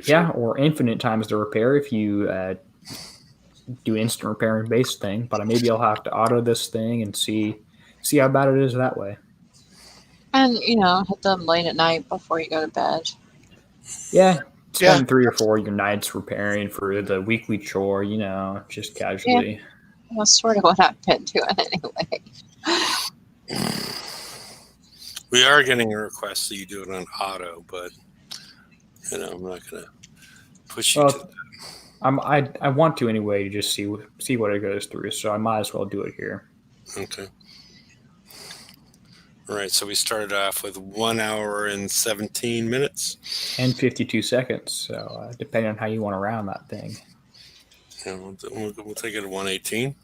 Yeah, or infinite times the repair if you do instant repairing base thing. But maybe I'll have to auto this thing and see how bad it is that way.
And hit them late at night before you go to bed.
Yeah. Spend 3 or 4 your nights repairing for the weekly chore, just casually.
Yeah. That's sort of what I've been doing anyway.
We are getting a request that you do it on auto, but I'm not going to push you to that.
I want to anyway to just see what it goes through, so I might as well do it here.
Okay. All right, so we started off with 1 hour and 17 minutes.
And 52 seconds, so depending on how you want to round that thing.
Yeah, we'll take it at 118.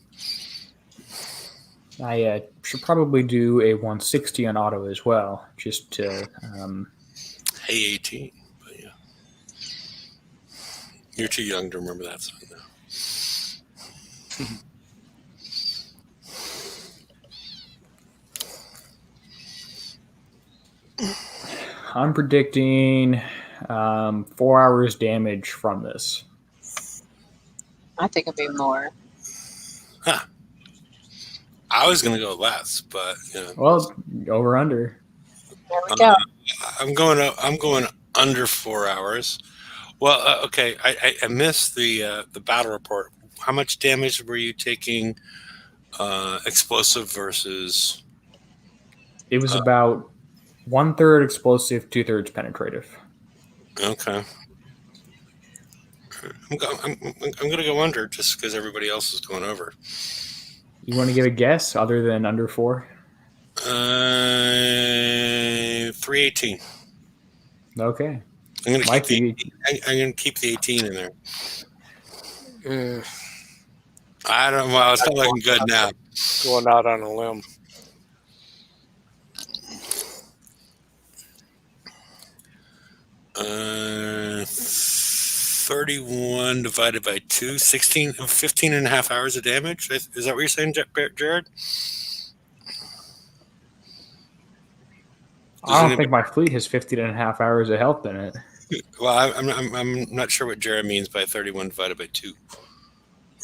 I should probably do a 160 on auto as well, just to.
Hey 18. But yeah. You're too young to remember that song now.
I'm predicting 4 hours damage from this.
I think it'd be more.
Huh. I was gonna go less, but you know.
Well, over under.
There we go.
I'm going under 4 hours. Well, okay. I missed the battle report. How much damage were you taking? Explosive versus.
It was about 1/3 explosive, 2/3 penetrative.
Okay. I'm gonna go under just because everybody else is going over.
You want to give a guess other than under 4?
318.
Okay.
I'm gonna
Mike,
keep I'm gonna keep the 18 in there. I don't. Well, it's not looking good now.
Going out on a limb.
Uh, 31 divided by 2, 15 and a half hours of damage. Is that what you're saying, Jared?
I don't think my fleet has 15 and a half hours of health in it.
Well, I'm not sure what Jared means by 31 divided by 2.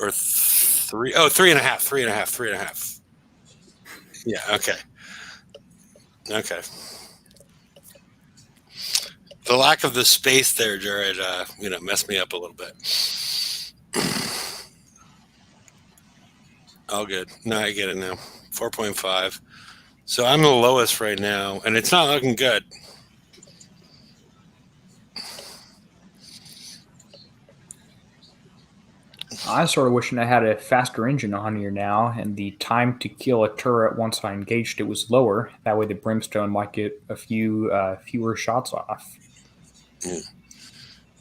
Or 3. Oh, 3.5. 3.5. Yeah, okay. Okay. The lack of the space there, Jared, messed me up a little bit. All good. No, I get it now. 4.5. So I'm the lowest right now, and it's not looking good.
I sort of wishing I had a faster engine on here now, and the time to kill a turret once I engaged it was lower. That way, the brimstone might get a few fewer shots off.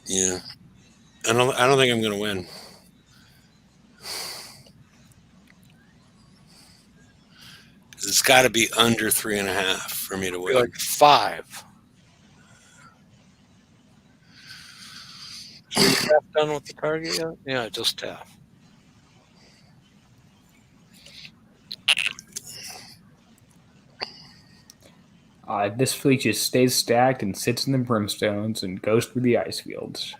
Yeah. I don't think I'm going to win. It's got to be under 3.5 for me to win.
Like 5. So you half done with the target yet? Yeah, just half.
This fleet just stays stacked and sits in the brimstones and goes through the ice fields.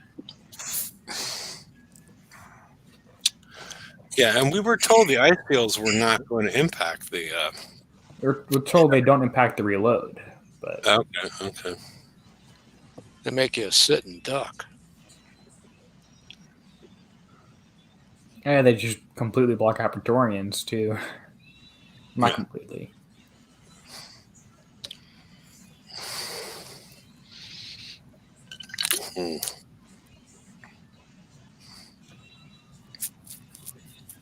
Yeah, and we were told the ice fields were not going to impact the.
We're told they don't impact the reload, but
okay.
They make you sit and duck.
Yeah, they just completely block out Praetorians too. Not completely.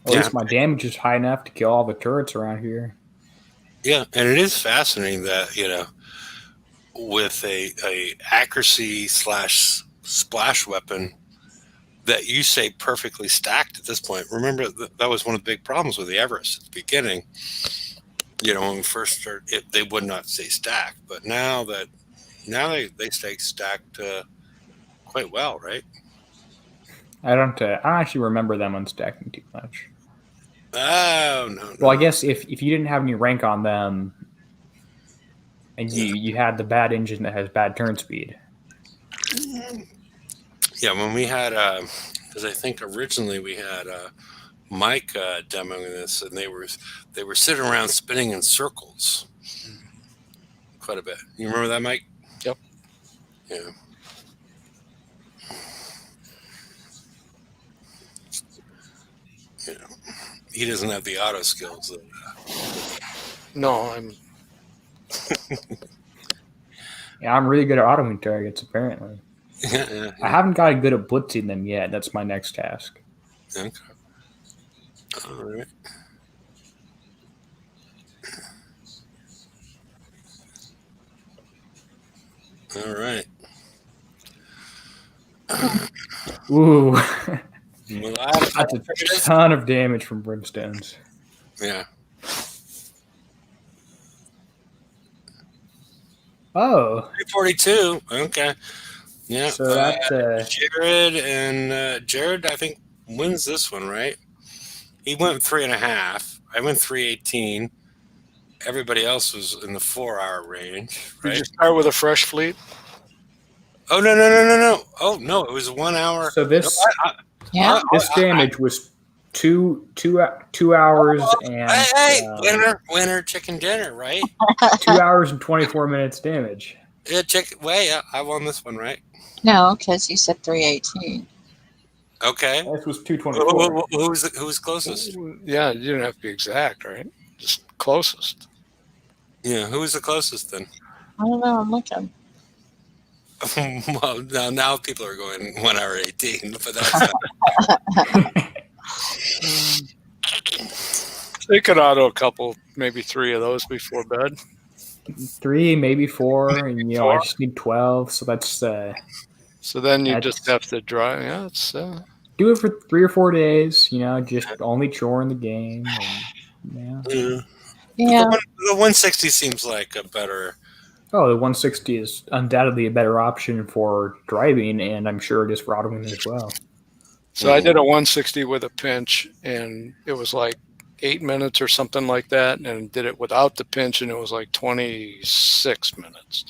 At least my damage is high enough to kill all the turrets around here.
Yeah, and it is fascinating that, with a accuracy / splash weapon that you say perfectly stacked at this point. Remember that was one of the big problems with the Everest at the beginning. When we first started, they would not stay stacked, but now they stay stacked quite well, right?
I don't actually remember them unstacking too much.
Oh no.
Well, I guess if you didn't have any rank on them, and you had the bad engine that has bad turn speed.
Yeah, when we had, because I think originally we had Mike demoing this, and they were sitting around spinning in circles quite a bit. You remember that, Mike?
Yep.
Yeah. He doesn't have the auto skills.
No, I'm.
Yeah, I'm really good at autoing targets, apparently.
Yeah.
I haven't gotten good at blitzing them yet. That's my next task.
Okay. All right. All right.
Ooh.
Well,
That's a ton of damage from brimstones.
Yeah.
Oh,
342. Okay. Yeah.
so that
Jared, I think, wins this one, right? He went 3.5. I went 318. Everybody else was in the 4 hour range,
Did
right?
you start with a fresh fleet?
Oh, no, no, no, no, no. Oh, no, it was 1 hour.
so
No,
this
Yeah.
this damage was two hours
hey,
and
hey, winner, chicken dinner, right?
2 hours and 24 minutes damage.
Yeah, I won this one, right?
No, because you said 318.
Okay.
This was 224.
Who was closest?
Yeah, you didn't have to be exact, right? Just closest.
Yeah, who was the closest then?
I don't know. I'm looking.
Well, now people are going 1 hour 18, but that's
They could auto a couple, maybe 3 of those before bed.
3, maybe 4, and I
4.
just need 12. So that's
So then you
That's-
just have to drive. Yeah, it's
do it for 3 or 4 days. Just only chore in the game. And,
yeah.
Yeah.
The 160 seems like a better.
Oh, the 160 is undoubtedly a better option for driving, and I'm sure it is for autoing as well.
So I did a 160 with a pinch, and it was like 8 minutes or something like that, and did it without the pinch, and it was like 26 minutes.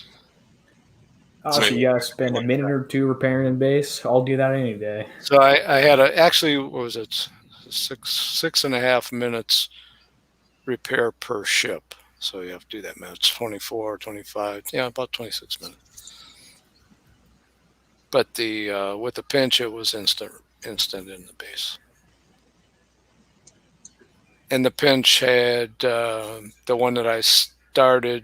Oh, so you gotta spend a minute or two repairing the base. I'll do that any day.
So I had actually, what was it, 6.5 minutes repair per ship. So you have to do that minutes, 24, 25, yeah, about 26 minutes. But the with the pinch, it was instant in the base. And the pinch had the one that I started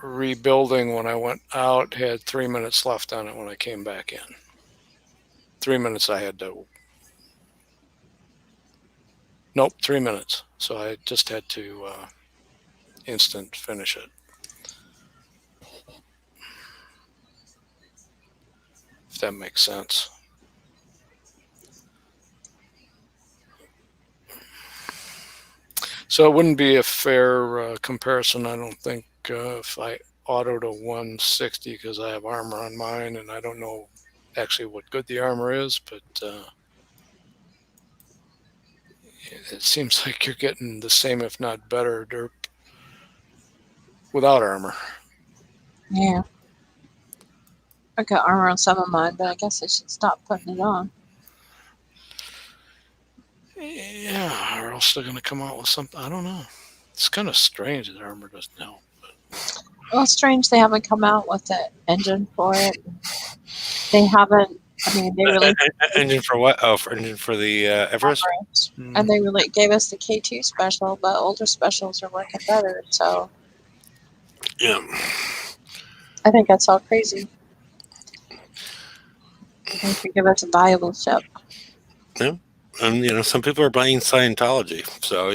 rebuilding when I went out had 3 minutes left on it when I came back in. 3 minutes I had to. Nope, 3 minutes. So I just had to instant finish it. If that makes sense. So it wouldn't be a fair comparison, I don't think, if I autoed a 160 because I have armor on mine and I don't know actually what good the armor is, but it seems like you're getting the same, if not better, derp without armor.
Yeah. I got armor on some of mine, but I guess I should stop putting it on.
Yeah, or else they're going to come out with something. I don't know. It's kind of strange that armor doesn't help.
Well, it's strange they haven't come out with the engine for it. They haven't. I mean, they really
Engine for what? Oh, engine for the Everest.
and they really gave us the K2 special, but older specials are working better. So
Yeah.
I think that's all crazy. They should give us a viable ship.
And some people are blaming Scientology. So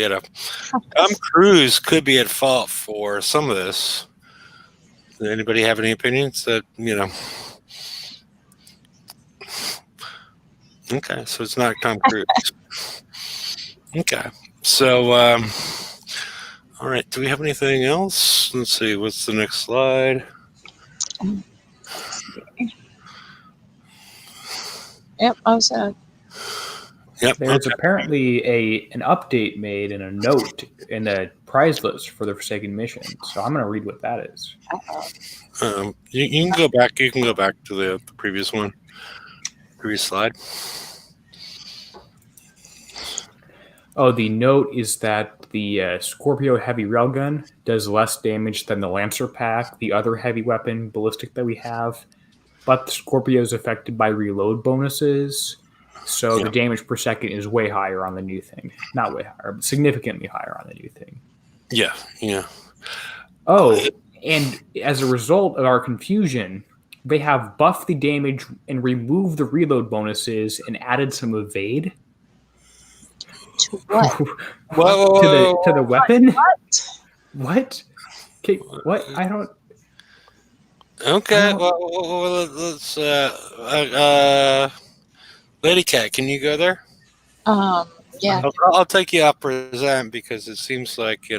Tom Cruise could be at fault for some of this. Does anybody have any opinions that Okay, so it's not Tom Cruise. Okay, so all right. Do we have anything else? Let's see. What's the next slide?
Yep, I was
Yep.
There's apparently an update made and a note in the prize list for the Forsaken mission. So I'm going to read what that is.
You can go back. You can go back to the previous one, previous slide.
Oh, the note is that the Scorpio heavy railgun does less damage than the Lancer pack, the other heavy weapon ballistic that we have, but the Scorpio is affected by reload bonuses, so the damage per second is way higher on the new thing. Not way higher, but significantly higher on the new thing.
Yeah.
Oh, and as a result of our confusion, they have buffed the damage and removed the reload bonuses and added some evade.
to what?
To the weapon?
What?
Okay, what? I don't.
Okay. Well, let's. Lady Cat, can you go there?
Yeah.
I'll take you up present because it seems like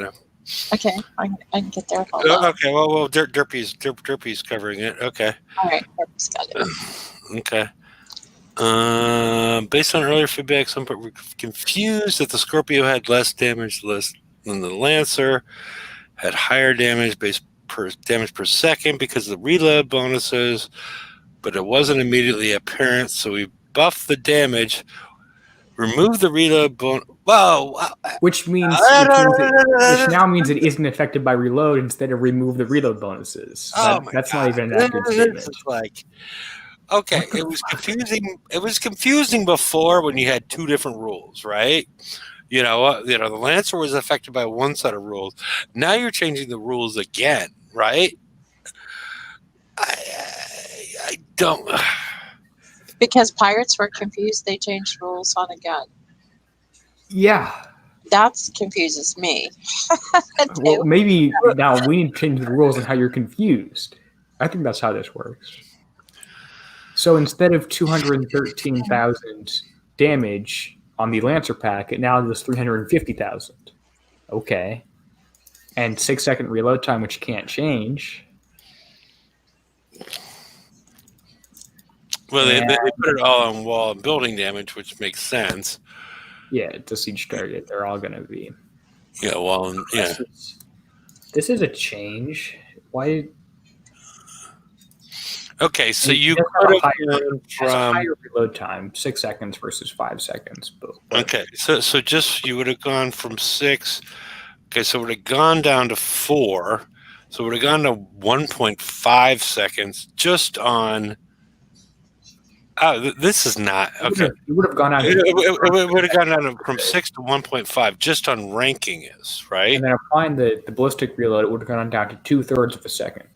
Okay, I can get there. Hold on.
Okay, well, Derpy's covering it. Okay,
All right, Purpose got it.
okay. Based on earlier feedback, some people were confused that the Scorpio had less damage than the Lancer, had higher damage per second because of the reload bonuses, but it wasn't immediately apparent, so we buffed the damage, removed the reload bonus. Whoa!
Which now means it isn't affected by reload instead of remove the reload bonuses. That's not even an accurate statement.
Like, okay, it was confusing. It was confusing before when you had two different rules, right? The Lancer was affected by one set of rules. Now you're changing the rules again, right? I don't.
Because pirates were confused, they changed rules on a gun.
Yeah.
That confuses me.
Well, maybe now we need to change the rules on how you're confused. I think that's how this works. So instead of 213,000 damage on the Lancer pack, it now does 350,000. Okay. And 6-second reload time, which can't change.
Well, they put it all on wall and building damage, which makes sense.
Yeah, it's a siege target. They're all going to be.
Yeah, well, yeah.
This is a change. Why?
Okay, so you
could have higher reload time, 6 seconds versus 5 seconds.
Okay, so just you would have gone from 6. Okay, so it would have gone down to 4. So it would have gone to 1.5 seconds just on. Oh, this is not okay.
It would have gone down.
It would have gone down from 6 to 1.5 just on ranking is right.
And then applying the ballistic reload, it would have gone down to 2/3 of a second.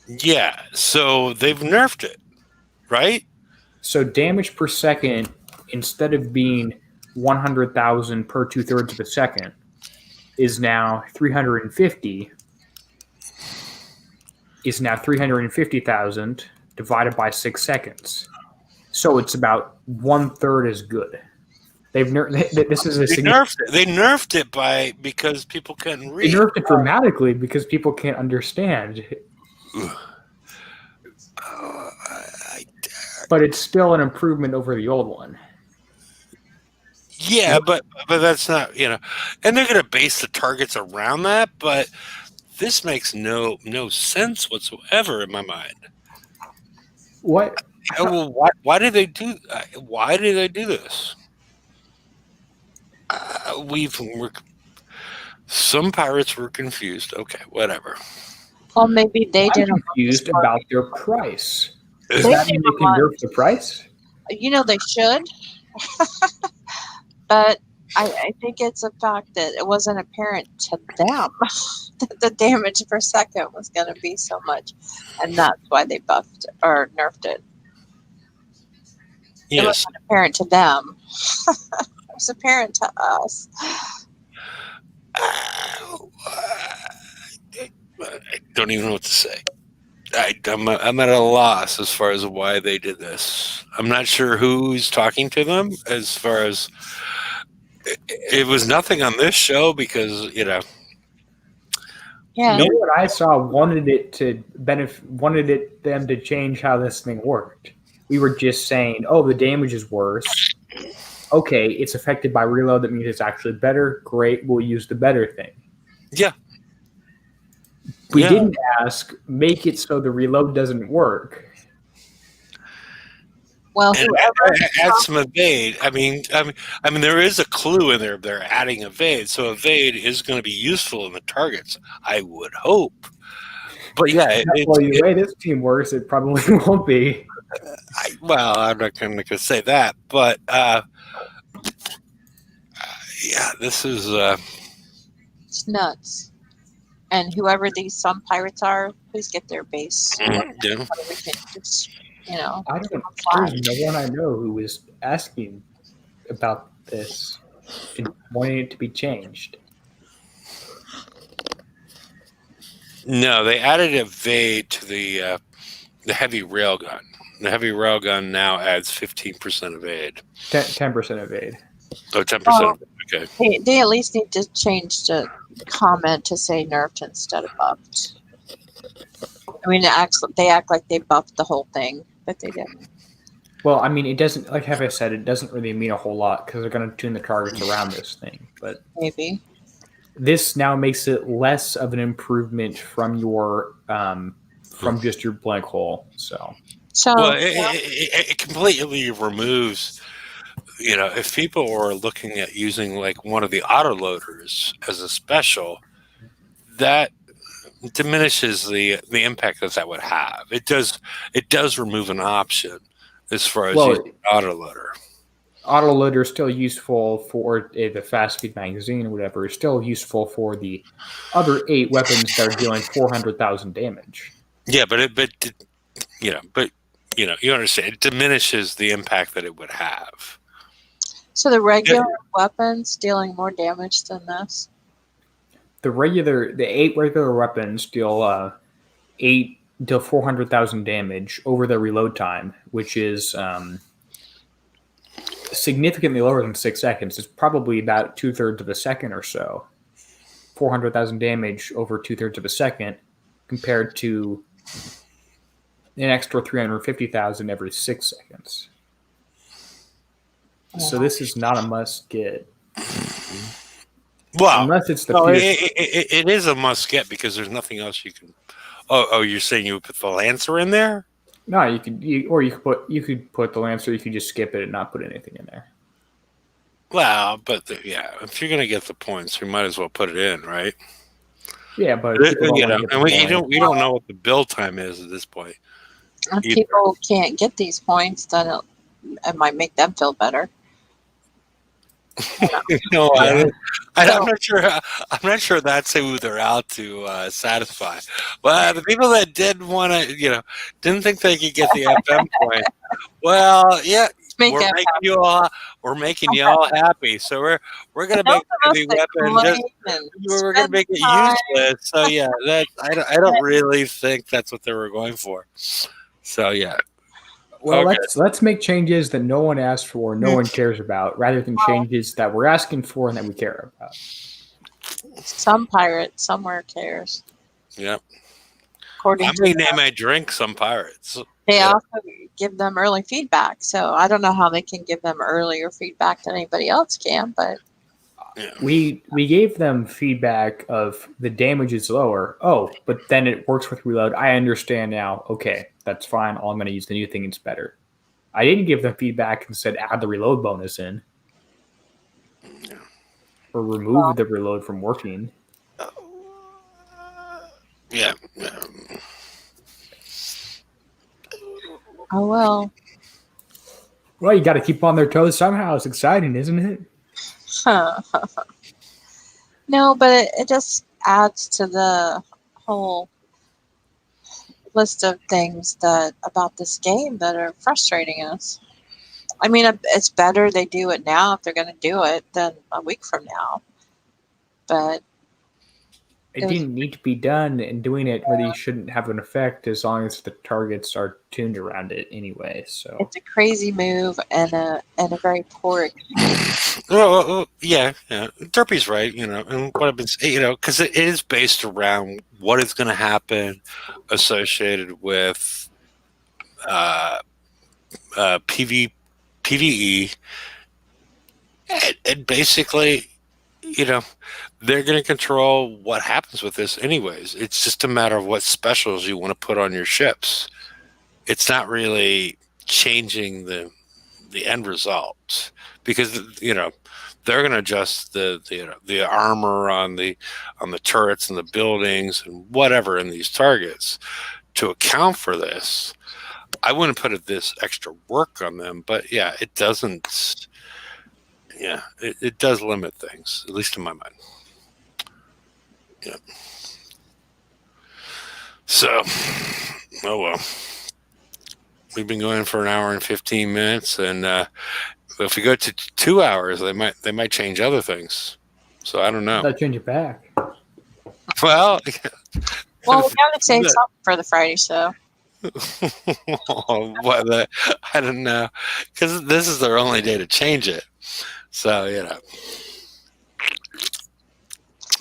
Yeah, so they've nerfed it, right?
So damage per second, instead of being 100,000 per 2/3 of a second, is now 350. Is now 350,000 divided by 6 seconds. So it's about 1/3 as good. They've this is a
they nerfed it because people couldn't read.
They nerfed it dramatically because people can't understand. But it's still an improvement over the old one.
Yeah, but that's not, and they're going to base the targets around that, but this makes no sense whatsoever in my mind.
What?
Well, why did they do? Why did they do this? Some pirates were confused. Okay, whatever.
Well, maybe they didn't.
Confused about their price. Does that mean they can nerf the price?
They should. But I think it's a fact that it wasn't apparent to them that the damage per second was going to be so much, and that's why they buffed or nerfed it.
Yes.
It wasn't apparent to them. It was apparent to us.
I don't even know what to say. I'm at a loss as far as why they did this. I'm not sure who's talking to them as far as it was nothing on this show because
Yeah.
No one I saw wanted them to change how this thing worked. We were just saying, oh, the damage is worse. Okay, it's affected by reload. That means it's actually better. Great, we'll use the better thing.
Yeah.
We didn't ask, make it so the reload doesn't work.
Well,
add some evade. I mean, there is a clue in there. They're adding evade, so evade is going to be useful in the targets. I would hope, but yeah,
the way this team works, it probably won't be.
I'm not going to say that, but yeah, this is
it's nuts. And whoever these some pirates are, please get their base.
Yeah.
So we can just,
I don't. There's no one I know who was asking about this and wanting it to be changed.
No, they added evade to the heavy railgun. The heavy railgun now adds 15% evade.
10% evade.
Oh, 10%.
Well,
Okay.
they at least need to change the comment to say nerfed instead of buffed. I mean, they act like they buffed the whole thing, but they didn't.
Well, I mean, it doesn't, like have I said, it doesn't really mean a whole lot because they're going to tune the targets around this thing. But
Maybe.
this now makes it less of an improvement from your from just your blank hole. So
Well, it completely removes, if people are looking at using like one of the autoloaders as a special, that diminishes the impact that would have. It does remove an option as far as using an autoloader.
Autoloader is still useful for the fast speed magazine or whatever. Is still useful for the other 8 weapons that are dealing 400,000 damage.
Yeah, you understand. It diminishes the impact that it would have.
So the regular weapons dealing more damage than this?
The 8 regular weapons deal 400,000 damage over their reload time, which is significantly lower than 6 seconds. It's probably about 2/3 of a second or so. 400,000 damage over 2/3 of a second compared to an extra 350,000 every 6 seconds. So this is not a must get.
Well,
unless it's the
it is a must get because there's nothing else you can. Oh, you're saying you would put the Lancer in there?
No, you could put the Lancer. You could just skip it and not put anything in there.
Well, but if you're gonna get the points, we might as well put it in, right?
Yeah, but
and we don't know what the build time is at this point.
If people can't get these points, then it might make them feel better.
I'm not sure. I'm not sure that's who they're out to satisfy. Well, the people that did want to, didn't think they could get the FM point. Well, yeah, we're making you all happy. So we're gonna make the weapon. We're gonna make it useless. So yeah, I don't really think that's what they were going for. So yeah.
Well, let's make changes that no one asked for, no one cares about, rather than changes that we're asking for and that we care about.
Some pirate somewhere cares.
Yep. I may name my drink some pirates.
They also give them early feedback, so I don't know how they can give them earlier feedback than anybody else can, but
we gave them feedback of the damage is lower. Oh, but then it works with reload. I understand now. Okay, that's fine. All I'm going to use the new thing. It's better. I didn't give them feedback and said add the reload bonus in, or remove the reload from working.
Yeah.
Oh well.
Well, you got to keep on their toes somehow. It's exciting, isn't it?
No, but it just adds to the whole list of things about this game that are frustrating us. I mean, it's better they do it now if they're going to do it than a week from now. But
it didn't need to be done, and doing it really shouldn't have an effect as long as the targets are tuned around it anyway. So
it's a crazy move and a very poor.
Well, yeah. Derpy's right, and what I've been saying, because it is based around what is going to happen associated with PvE, and basically, they're going to control what happens with this anyways. It's just a matter of what specials you want to put on your ships. It's not really changing the end result because they're going to adjust the armor on the turrets and the buildings and whatever in these targets to account for this. I wouldn't put this extra work on them, but yeah, it doesn't. Yeah, it does limit things, at least in my mind. Yeah. So, oh well. We've been going for an hour and 15 minutes, and if we go to 2 hours, they might change other things. So I don't know.
They'll change it back.
Well,
we gotta save something for the Friday show.
I don't know, because this is their only day to change it. So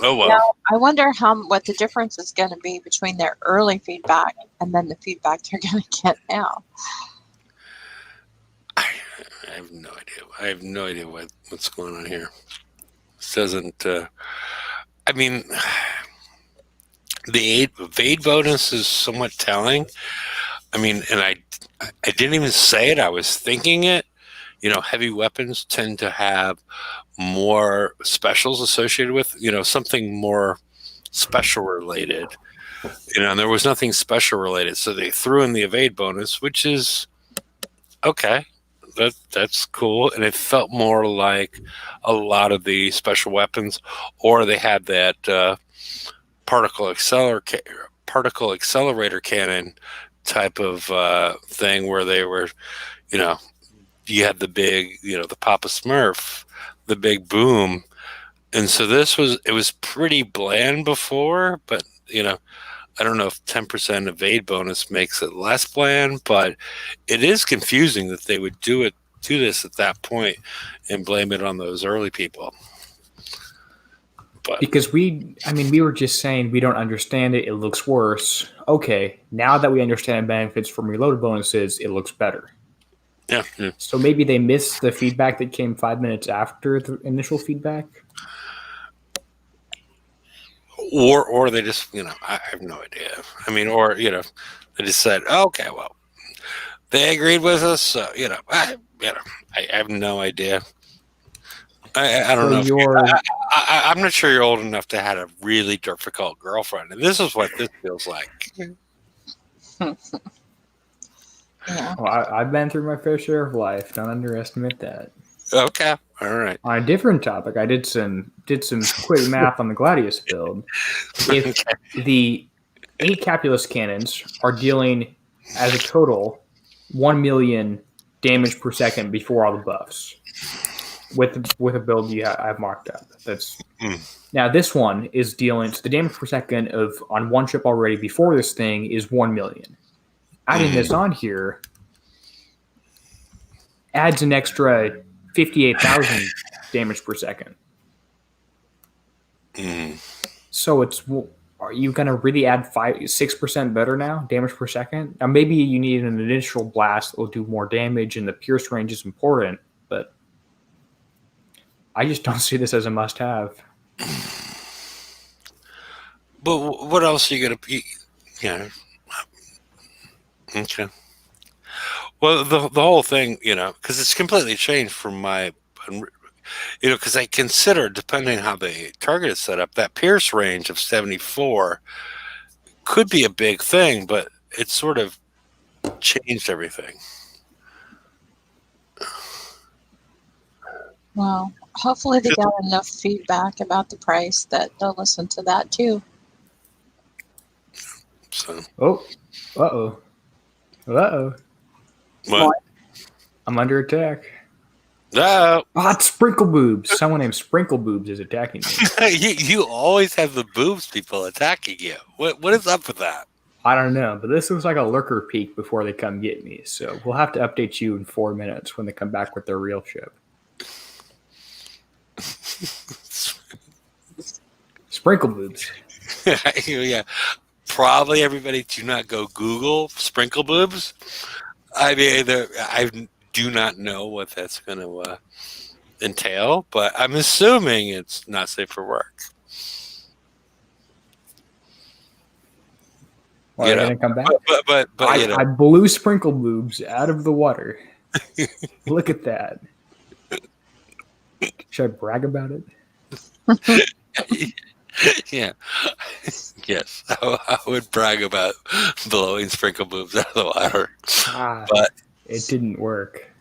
oh well.
Now, I wonder what the difference is going to be between their early feedback and then the feedback they're going to get now.
I have no idea. I have no idea what's going on here. This doesn't. I mean, the evade bonus is somewhat telling. I mean, and I didn't even say it. I was thinking it. Heavy weapons tend to have more specials associated with, something more special related. And there was nothing special related. So they threw in the evade bonus, which is okay. That's cool. And it felt more like a lot of the special weapons, or they had that particle accelerator cannon type of thing where they were, you had the big, the Papa Smurf, the big boom. And so it was pretty bland before, but, I don't know if 10% evade bonus makes it less bland, but it is confusing that they would do this at that point and blame it on those early people. But
Because we were just saying we don't understand it. It looks worse. Okay, now that we understand benefits from reloaded bonuses, it looks better.
yeah.
So maybe they missed the feedback that came 5 minutes after the initial feedback.
Or they just, I have no idea. I mean, or, they just said, okay, well, they agreed with us. So, I have no idea. I don't know. I'm not sure you're old enough to have a really difficult girlfriend. And this is what this feels like.
Yeah.
Well, I've been through my fair share of life. Don't underestimate that.
Okay. All right.
On a different topic, I did some quick math on the Gladius build. If the 8 Capulus cannons are dealing as a total 1 million damage per second before all the buffs, with a build I've marked up. Now this one is dealing, so the damage per second on one ship already before this thing is 1 million. Adding this on here adds an extra 58,000 damage per second. So are you going to really add 6% better now, damage per second? Now maybe you need an initial blast that will do more damage, and the pierce range is important, but I just don't see this as a must-have.
But what else are you going to... Okay. Well, the whole thing, because it's completely changed from my... because I consider, depending how the target is set up, that pierce range of 74 could be a big thing, but it sort of changed everything.
Well, hopefully they got enough feedback about the price that they'll listen to that too.
So.
Uh-oh.
What?
I'm under attack.
No.
Oh, it's Sprinkle Boobs. Someone named Sprinkle Boobs is attacking me.
you always have the boobs people attacking you. What is up with that?
I don't know, but this looks like a lurker peek before they come get me. So we'll have to update you in 4 minutes when they come back with their real ship. Sprinkle Boobs.
Yeah. Probably everybody do not go Google Sprinkle Boobs. I mean, I do not know what that's going to entail, but I'm assuming it's not safe for work.
Are they going to come back?
But
I blew Sprinkle Boobs out of the water. Look at that. Should I brag about it?
Yeah. Yes, I would brag about blowing Sprinkle Boobs out of the water. But
it didn't work.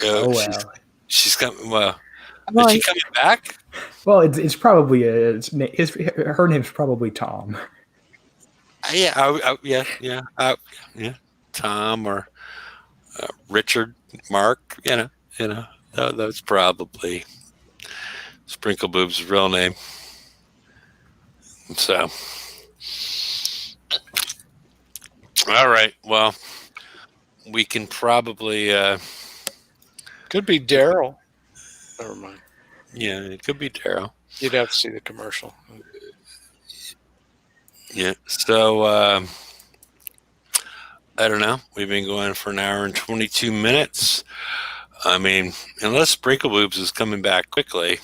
Oh well. She's coming. Well, is she coming back?
Well, it's probably her name's probably Tom.
Yeah. Tom or Richard, Mark. That's probably Sprinkle Boob's real name. So, all right. Well, we can probably
could be Daryl. Never mind.
Yeah, it could be Darrow.
You'd have to see the commercial.
Yeah. So I don't know. We've been going for an hour and 22 minutes. I mean, unless Sprinkle Boobs is coming back quickly.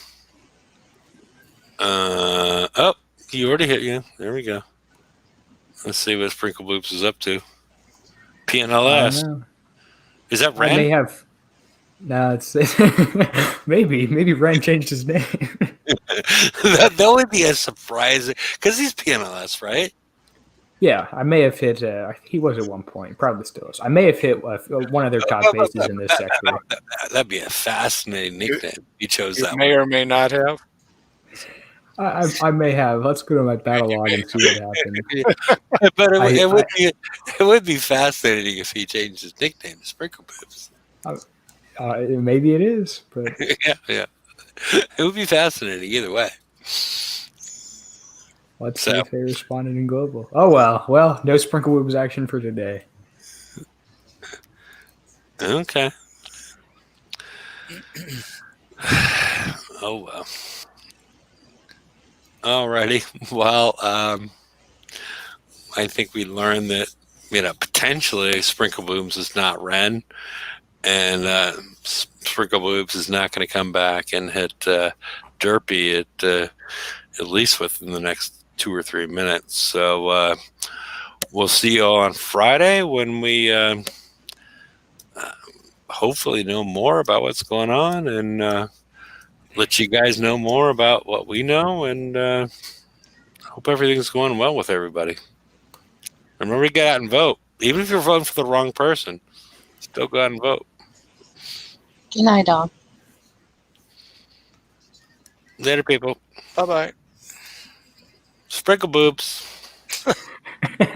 Oh, he already hit you. There we go. Let's see what Sprinkle Boobs is up to.
I
PNLS.
don't know.
Is that
I may
Ren?
have. No, it's maybe Ren changed his name.
that would be a surprise because he's PNLS, right?
Yeah, I may have hit. He was at one point, probably still is. I may have hit one of their top bases in this sector.
That'd be a fascinating nickname. You chose
You
that
may
one.
or may not have.
I may have. Let's go to my battle log and see what happened.
But it would be fascinating if he changed his nickname to Sprinkle Boobs.
Maybe it is, but
yeah. It would be fascinating either way.
let's see if they responded in global. Oh well, no Sprinkle Boobs action for today.
Okay. Oh well. Alrighty. Well, I think we learned that potentially Sprinkle Boobs is not Ren, and Sprinkle Boobs is not going to come back and hit Derpy at least within the next 2 or 3 minutes. So we'll see you all on Friday when we hopefully know more about what's going on and let you guys know more about what we know, and hope everything's going well with everybody. Remember to get out and vote. Even if you're voting for the wrong person, still go out and vote.
Good night, all.
Later, people.
Bye-bye.
Sprinkle Boobs.